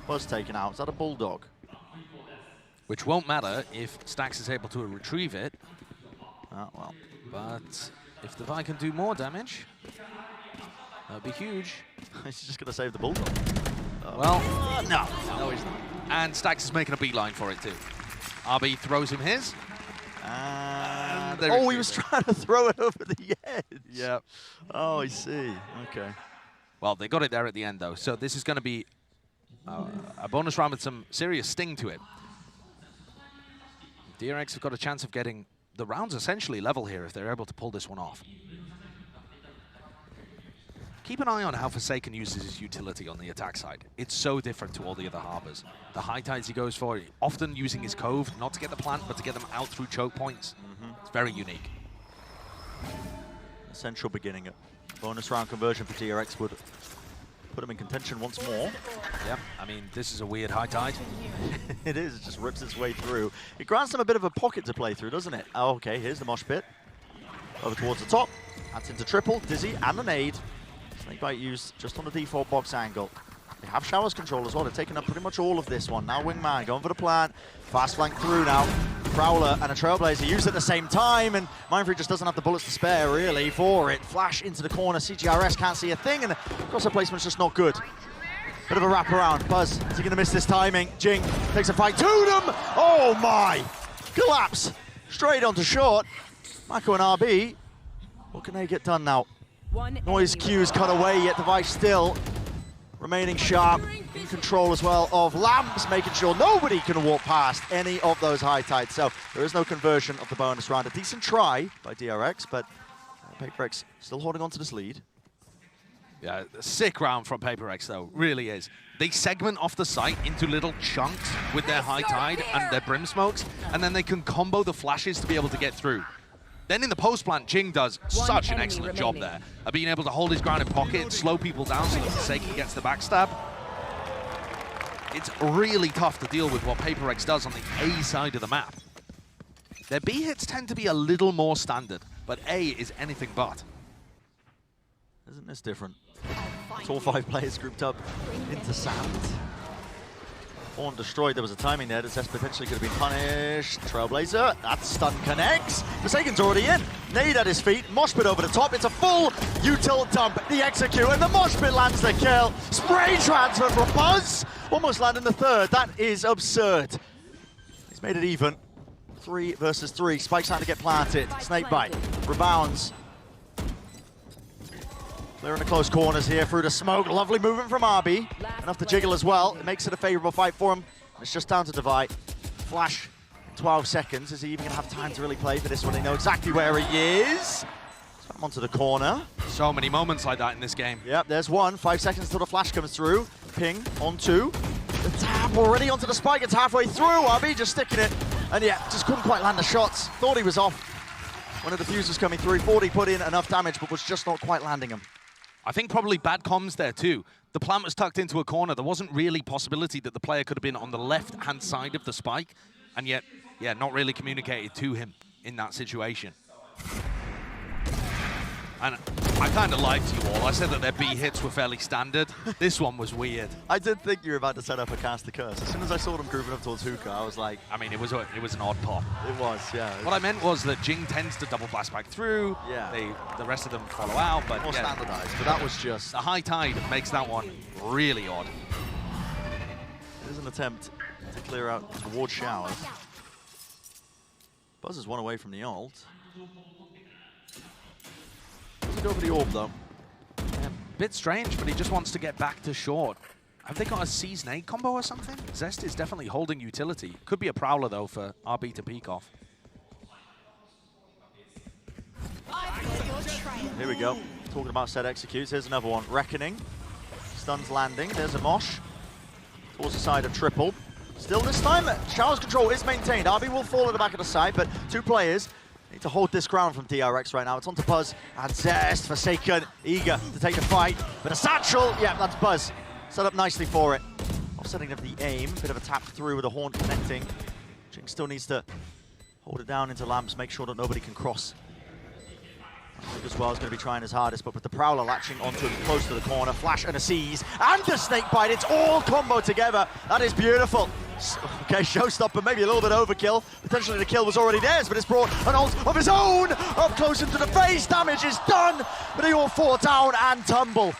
[SPEAKER 2] Buzz taken out. Is that a Bulldog?
[SPEAKER 1] Which won't matter if Stax is able to retrieve it.
[SPEAKER 2] Oh, well.
[SPEAKER 1] But if Devi can do more damage, that would be huge.
[SPEAKER 2] He's just going to save the Bulldog.
[SPEAKER 1] Well,
[SPEAKER 2] no, he's not.
[SPEAKER 1] And Stax is making a beeline for it too. RB throws him his.
[SPEAKER 2] And
[SPEAKER 1] oh,
[SPEAKER 2] he was trying to throw it over the edge.
[SPEAKER 1] Yeah.
[SPEAKER 2] Oh, I see. Okay.
[SPEAKER 1] Well, they got it there at the end though. So this is going to be a bonus round with some serious sting to it. DRX have got a chance of getting the rounds essentially level here if they're able to pull this one off. Keep an eye on how Forsaken uses his utility on the attack side. It's so different to all the other harbors. The high tides he goes for, often using his cove, not to get the plant, but to get them out through choke points. It's very unique.
[SPEAKER 2] Essential beginning. Bonus round conversion for DRX would put him in contention once more.
[SPEAKER 1] Yep, I mean, this is a weird high tide.
[SPEAKER 2] It is, it just rips its way through. It grants them a bit of a pocket to play through, doesn't it? Oh, okay, here's the mosh pit. Over towards the top. That's into triple, Dizzy, and the nade. Snakebite used just on the default box angle. They have Shower's control as well. They're taking up pretty much all of this one. Now Wingman going for the plant. Fast flank through now. Prowler and a Trailblazer used at the same time, and Mindfree just doesn't have the bullets to spare, really, for it. Flash into the corner. CGRS can't see a thing, and the crosser placement's just not good. Bit of a wraparound. Buzz, is he going to miss this timing? Jing takes a fight to them. Oh, my. Collapse. Straight onto short. Mako and RB. What can they get done now? Noise cues cut away, yet Device still remaining sharp, in control as well of Lamps, making sure nobody can walk past any of those high tides. So there is no conversion of the bonus round. A decent try by DRX, but PRX still holding on to this lead.
[SPEAKER 1] Yeah, a sick round from PRX though, really is. They segment off the site into little chunks with their high tide and their brim smokes, and then they can combo the flashes to be able to get through. Then in the post-plant, Jing does such an excellent job there of being able to hold his ground in pocket, slow people down so Forsaken gets the backstab. It's really tough to deal with what PRX does on the A side of the map. Their B hits tend to be a little more standard, but A is anything but.
[SPEAKER 2] Isn't this different? It's all 5 players grouped up into sand. Horn destroyed, there was a timing there. This potentially could have been punished. Trailblazer, that stun connects. Forsaken's already in. Nade at his feet, mosh pit over the top. It's a full util dump, the execute, and the mosh pit lands the kill. Spray transfer from Buzz, almost landing the third. That is absurd. He's made it even. 3 versus 3, Spike's trying to get planted. Snakebite, rebounds. They're in the close corners here through the smoke. Lovely movement from RB. Enough to jiggle as well. It makes it a favorable fight for him. It's just down to Devi. Flash in 12 seconds. Is he even going to have time to really play for this one? They know exactly where he is. Come onto the corner.
[SPEAKER 1] So many moments like that in this game.
[SPEAKER 2] Yep, there's one. 5 seconds until the flash comes through. Ping on 2. The tap already onto the spike. It's halfway through. RB just sticking it. And yeah, just couldn't quite land the shots. Thought he was off. One of the fuses coming through. Thought he put in enough damage, but was just not quite landing him.
[SPEAKER 1] I think probably bad comms there too. The plant was tucked into a corner. There wasn't really possibility that the player could have been on the left-hand side of the spike, and yet, yeah, not really communicated to him in that situation. And I kind of lied to you all. I said that their B hits were fairly standard. This one was weird.
[SPEAKER 2] I did think you were about to set up a cast the curse. As soon as I saw them grooving up towards Hookah, I was like...
[SPEAKER 1] I mean, it was an odd pop.
[SPEAKER 2] It was, yeah.
[SPEAKER 1] What I meant was that Jing tends to double blast back through.
[SPEAKER 2] Yeah.
[SPEAKER 1] The rest of them follow out, but
[SPEAKER 2] More standardized, but that was just...
[SPEAKER 1] The high tide makes that one really odd.
[SPEAKER 2] It is an attempt to clear out towards Showers. Buzz is one away from the ult. Doesn't go for the orb, though.
[SPEAKER 1] Yeah, bit strange, but he just wants to get back to short. Have they got a Season 8 combo or something? Zest is definitely holding utility. Could be a Prowler, though, for RB to peek off.
[SPEAKER 2] Here we go. Talking about set executes. Here's another one. Reckoning. Stuns landing. There's a mosh. Towards the side of triple. Still this time, Showers control is maintained. RB will fall at the back of the side, but two players need to hold this ground from DRX right now. It's on to Buzz and Zest. Forsaken, eager to take the fight. But a satchel, yeah, that's Buzz. Set up nicely for it. Offsetting of the aim. Bit of a tap through with a horn connecting. Jing still needs to hold it down into lamps, make sure that nobody can cross. As well is going to be trying his hardest, but with the Prowler latching onto him close to the corner, flash and a seize, and the snake bite, it's all combo together. That is beautiful. Okay, showstopper, maybe a little bit overkill. Potentially the kill was already theirs, but it's brought an ult of his own up close into the face. Damage is done, but they all fall down and tumble.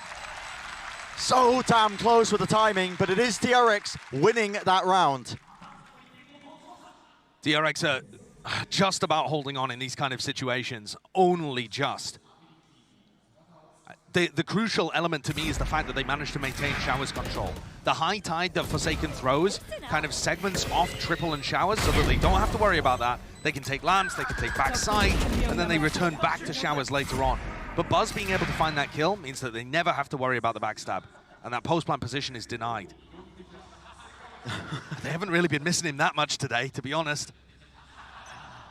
[SPEAKER 2] So damn close with the timing, but it is DRX winning that round.
[SPEAKER 1] DRX are just about holding on in these kind of situations, only just. The crucial element to me is the fact that they managed to maintain Showers control. The high tide that Forsaken throws kind of segments off Triple and Showers so that they don't have to worry about that. They can take lamps, they can take backside, and then they return back to Showers later on. But Buzz being able to find that kill means that they never have to worry about the backstab, and that post-plant position is denied. They haven't really been missing him that much today, to be honest.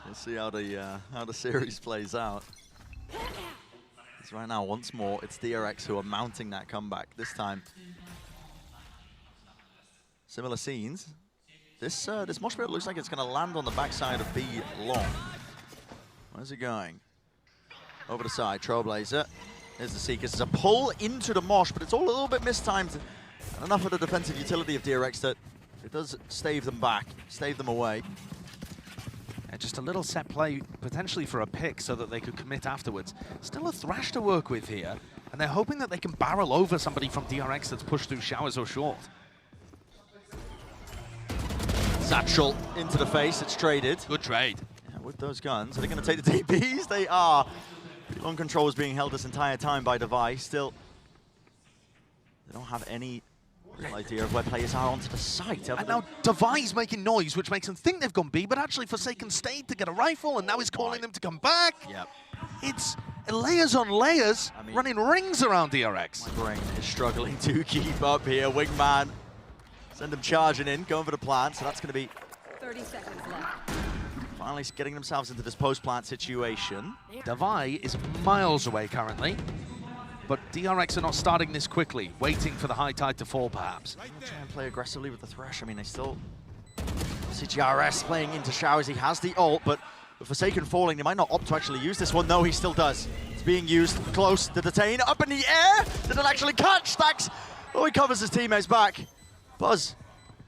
[SPEAKER 2] We'll see how the series plays out. Because right now, once more, it's DRX who are mounting that comeback. This time, similar scenes. This mosh pit looks like it's going to land on the backside of B long. Where's it going? Over the side, Trailblazer. There's the Seekers. There's a pull into the mosh, but it's all a little bit mistimed. And enough of the defensive utility of DRX that it does stave them back, stave them away.
[SPEAKER 1] Yeah, just a little set play, potentially for a pick, so that they could commit afterwards. Still a Thrash to work with here, and they're hoping that they can barrel over somebody from DRX that's pushed through Showers or short.
[SPEAKER 2] Satchel into the face, it's traded.
[SPEAKER 1] Good trade.
[SPEAKER 2] Yeah, with those guns, are they going to take the DPs? They are. Long control is being held this entire time by Device. Still, they don't have any real idea of where players are onto the site.
[SPEAKER 1] And now Device making noise, which makes them think they've gone B, but actually Forsaken stayed to get a rifle, and now he's calling them to come back.
[SPEAKER 2] Yep.
[SPEAKER 1] It's layers on layers, running rings around DRX.
[SPEAKER 2] My brain is struggling to keep up here. Wingman, send them charging in, going for the plant, so that's going to be
[SPEAKER 3] 30 seconds left.
[SPEAKER 2] finally getting themselves into this post-plant situation.
[SPEAKER 1] Devi is miles away currently, but DRX are not starting this quickly, waiting for the high tide to fall, perhaps.
[SPEAKER 2] Try and play aggressively with the Thresh. I mean, they still... CGRS playing into Showers. He has the ult, but with Forsaken falling, they might not opt to actually use this one. No, he still does. It's being used close to detain. Up in the air! Did it actually catch? Stacks! Oh, he covers his teammates back. Buzz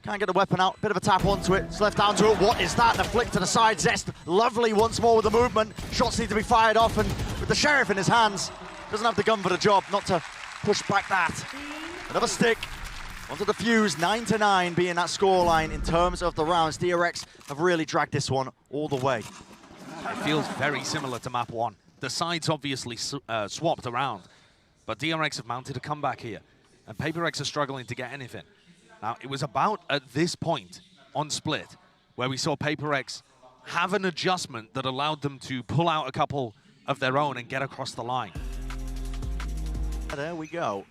[SPEAKER 2] can't get the weapon out. Bit of a tap onto it. It's left down to it. What is that? And a flick to the side. Zest lovely once more with the movement. Shots need to be fired off, and with the Sheriff in his hands, doesn't have the gun for the job, not to push back that. Another stick onto the fuse, 9-9 being that scoreline in terms of the rounds. DRX have really dragged this one all the way.
[SPEAKER 1] It feels very similar to map 1. The sides obviously swapped around, but DRX have mounted a comeback here, and PaperX are struggling to get anything. Now, it was about at this point on Split where we saw PaperX have an adjustment that allowed them to pull out a couple of their own and get across the line.
[SPEAKER 2] There we go.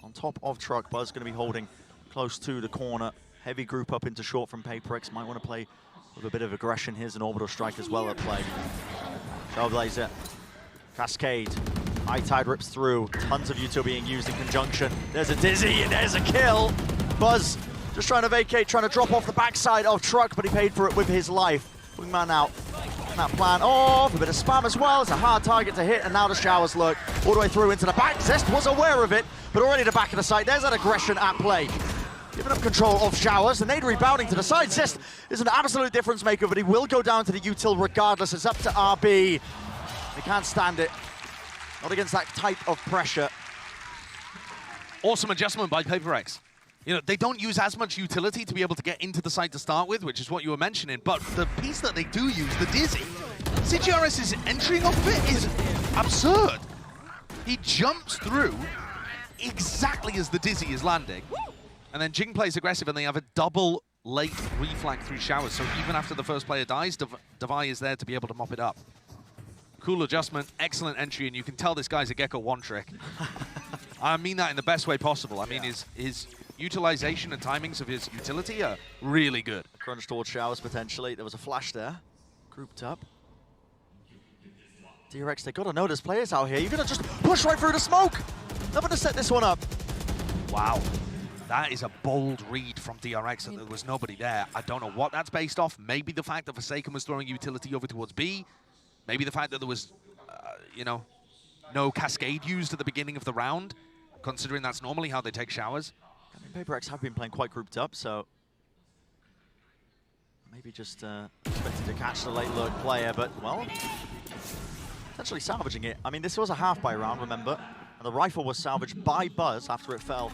[SPEAKER 2] On top of Truck, Buzz going to be holding close to the corner. Heavy group up into short from PaperX. Might want to play with a bit of aggression. Here's an orbital strike as well at play. Trailblazer, Cascade, high tide rips through. Tons of util being used in conjunction. There's a Dizzy and there's a kill. Buzz just trying to vacate, trying to drop off the backside of Truck, but he paid for it with his life. Wingman out. that plan off, a bit of spam as well. It's a hard target to hit, and now the showers look all the way through into the back. Zest was aware of it, but already the back of the site. There's that aggression at play. Giving up control of showers, the nade rebounding to the side. Zest is an absolute difference maker, but he will go down to the util regardless. It's up to RB. They can't stand it. Not against that type of pressure.
[SPEAKER 1] Awesome adjustment by PRX. You know, they don't use as much utility to be able to get into the site to start with, which is what you were mentioning, but the piece that they do use, the Dizzy, CGRS's entering off of it is absurd. He jumps through exactly as the Dizzy is landing, and then Jing plays aggressive, and they have a double late reflag through showers, so even after the first player dies, Devi is there to be able to mop it up. Cool adjustment, excellent entry, and you can tell this guy's a Gecko one-trick. I mean that in the best way possible. I mean, his utilization and timings of his utility are really good.
[SPEAKER 2] Crunch towards showers potentially. There was a flash there. Grouped up. DRX, they gotta know there's players out here. You're gonna just push right through the smoke. Nothing to set this one up.
[SPEAKER 1] Wow. That is a bold read from DRX that there was nobody there. I don't know what that's based off. Maybe the fact that Forsaken was throwing utility over towards B. Maybe the fact that there was, you know, no cascade used at the beginning of the round, considering that's normally how they take showers.
[SPEAKER 2] I mean, PRX have been playing quite grouped up, so maybe just expected to catch the late lurk player, but, well, essentially salvaging it. I mean, this was a half-buy round, remember? And the rifle was salvaged by Buzz after it fell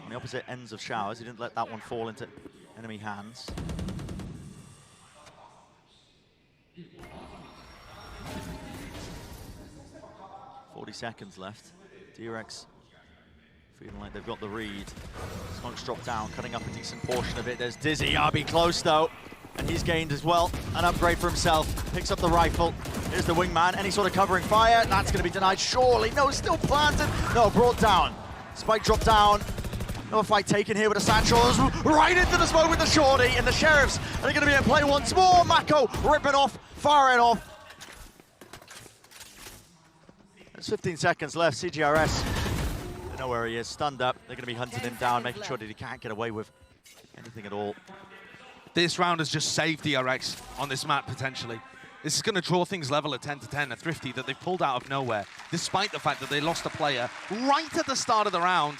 [SPEAKER 2] on the opposite ends of showers. He didn't let that one fall into enemy hands. .40 seconds left. DRX feeling like they've got the read. Smoke's dropped down, cutting up a decent portion of it. There's Dizzy, RB close though, and he's gained as well an upgrade for himself. Picks up the rifle. Here's the wingman. Any sort of covering fire, that's going to be denied. Surely, no, still planted. No, brought down. Spike dropped down. No fight taken here with the Satchels. Right into the smoke with the shorty, and the Sheriffs are going to be in play once more. Mako ripping off, firing off. There's 15 seconds left. CGRS, they know where he is, stunned up. They're going to be hunting him down, making sure that he can't get away with anything at all.
[SPEAKER 1] This round has just saved DRX on this map, potentially. This is going to draw things level at 10-10, a thrifty that they've pulled out of nowhere, despite the fact that they lost a player right at the start of the round.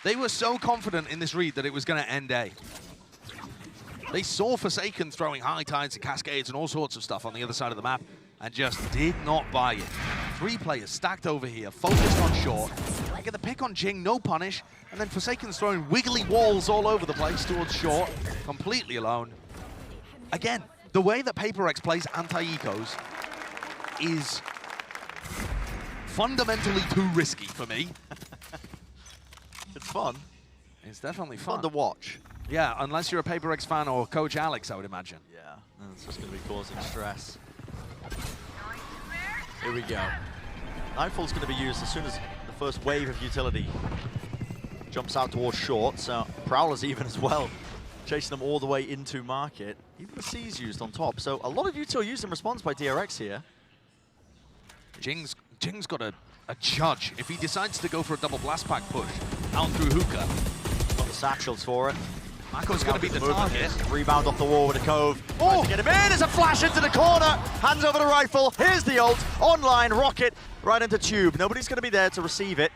[SPEAKER 1] They were so confident in this read that it was going to end A. They saw Forsaken throwing high tides and cascades and all sorts of stuff on the other side of the map, and just did not buy it. 3 players stacked over here, focused on short. They get the pick on Jing, no punish, and then Forsaken's throwing wiggly walls all over the place towards short, completely alone. Again, the way that PRX plays anti-ecos is fundamentally too risky for me.
[SPEAKER 2] It's fun.
[SPEAKER 1] It's definitely fun.
[SPEAKER 2] Fun to watch.
[SPEAKER 1] Yeah, unless you're a PRX fan or Coach Alex, I would imagine.
[SPEAKER 2] Yeah, it's just going to be causing stress. Here we go. Nightfall's going to be used as soon as the first wave of utility jumps out towards short, so Prowler's even as well, chasing them all the way into market. Even the C's used on top, so a lot of util used in response by DRX here.
[SPEAKER 1] Jing's got a judge. If he decides to go for a double blast pack push out through hookah.
[SPEAKER 2] Got the satchels for it.
[SPEAKER 1] Mako's going to be the target.
[SPEAKER 2] Rebound off the wall with a cove. Oh, get him in. There's a flash into the corner. Hands over the rifle. Here's the ult. Online rocket right into tube. Nobody's going to be there to receive it.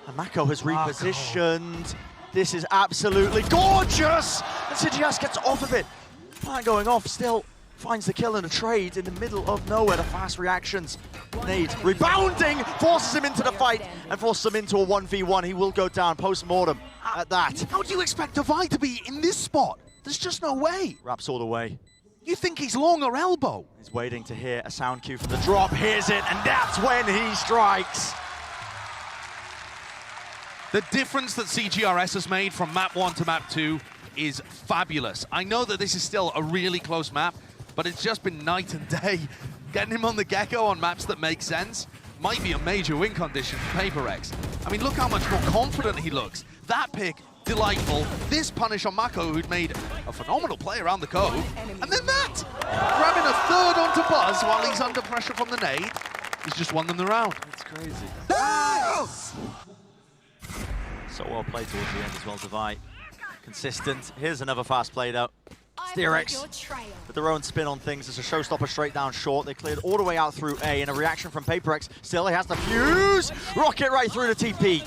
[SPEAKER 2] And Mako has repositioned. This is absolutely gorgeous. And CGS gets off of it. Plan going off still. Finds the kill in a trade in the middle of nowhere. The fast reactions. Nade rebounding, forces him into the fight and forces him into a 1v1. He will go down post-mortem at that.
[SPEAKER 1] How do you expect Devi to be in this spot? There's just no way.
[SPEAKER 2] Wraps all the way.
[SPEAKER 1] You think he's long or elbow?
[SPEAKER 2] He's waiting to hear a sound cue from the drop. Hears it, and that's when he strikes.
[SPEAKER 1] The difference that CGRS has made from map 1 to map 2 is fabulous. I know that this is still a really close map, but it's just been night and day. Getting him on the Gecko on maps that make sense might be a major win condition for PRX. I mean, look how much more confident he looks. That pick, delightful. This punish on Mako, who'd made a phenomenal play around the cove. And then that! Grabbing a third onto Buzz while he's under pressure from the nade. He's just won them the round.
[SPEAKER 2] It's crazy. So well played towards the end as well, Devi. Consistent. Here's another fast play though. DRX with their own spin on things. It's a showstopper straight down short. They cleared all the way out through A, and a reaction from PRX. Still, he has to fuse. Rocket right through the TP.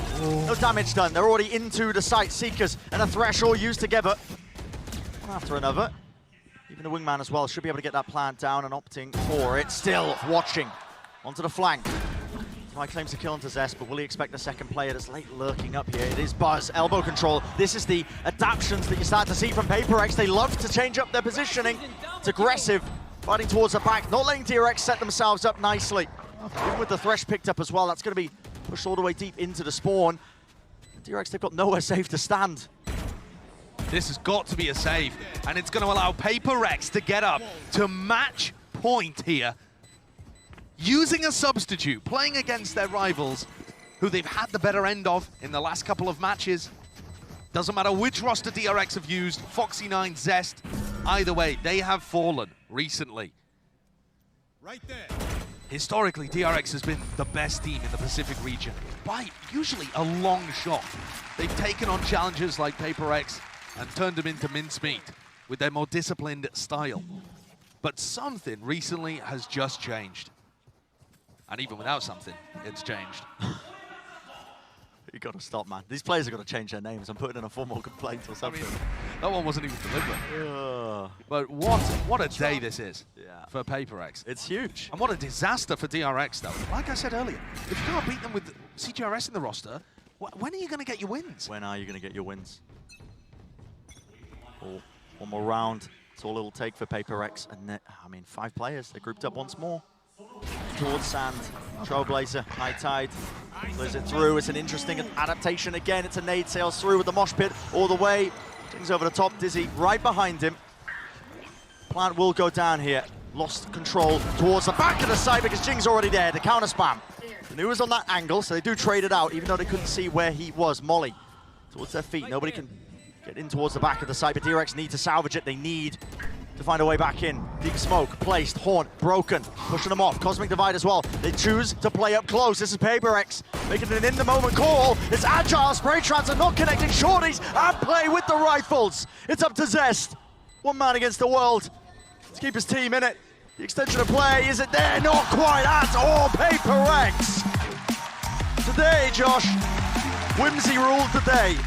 [SPEAKER 2] No damage done. They're already into the site. Seekers and a Thresh all used together. One after another. Even the wingman as well should be able to get that plant down and opting for it. Still watching onto the flank. He claims to kill into Zest, but will he expect the second player that's late lurking up here? It is Buzz, elbow control. This is the adaptations that you start to see from PRX. They love to change up their positioning. It's aggressive, fighting towards the back, not letting DRX set themselves up nicely. Even with the Thresh picked up as well, that's going to be pushed all the way deep into the spawn. DRX, they've got nowhere safe to stand.
[SPEAKER 1] This has got to be a save, and it's going to allow PRX to get up to match point here. Using a substitute, playing against their rivals, who they've had the better end of in the last couple of matches. Doesn't matter which roster DRX have used, Foxy9, Zest, either way, they have fallen recently.
[SPEAKER 5] Right there.
[SPEAKER 1] Historically, DRX has been the best team in the Pacific region by usually a long shot. They've taken on challengers like PRX and turned them into mincemeat with their more disciplined style. But something recently has just changed. And even without something, it's changed.
[SPEAKER 2] You got to stop, man. These players have got to change their names. I'm putting in a formal complaint or something.
[SPEAKER 1] I mean, that one wasn't even deliberate. But what a day this is for PRX.
[SPEAKER 2] It's huge.
[SPEAKER 1] And what a disaster for DRX, though. Like I said earlier, if you can't beat them with CGRS in the roster, when are you going to get your wins?
[SPEAKER 2] When are you going to get your wins? Oh, one more round. It's all it'll take for PRX. And I mean, 5 players. They're grouped up once more. Towards Sand, Trailblazer, High Tide, clears it through. It's an interesting adaptation again. It's a nade, sails through with the mosh pit all the way. Things over the top, Dizzy right behind him. Plant will go down here. Lost control towards the back of the site because Jing's already there. The counter spam. And he was on that angle, so they do trade it out, even though they couldn't see where he was. Molly towards their feet. Nobody can get in towards the back of the site, but DRX need to salvage it. They need to find a way back in. Deep smoke, placed, Haunt, broken, pushing them off. Cosmic Divide as well. They choose to play up close. This is PRX making an in-the-moment call. It's agile, spray trans are not connecting shorties, and play with the rifles. It's up to Zest. One man against the world to keep his team in it. The extension of play, is it there? Not quite at all. PRX. Today, Josh, Whimsy ruled the day.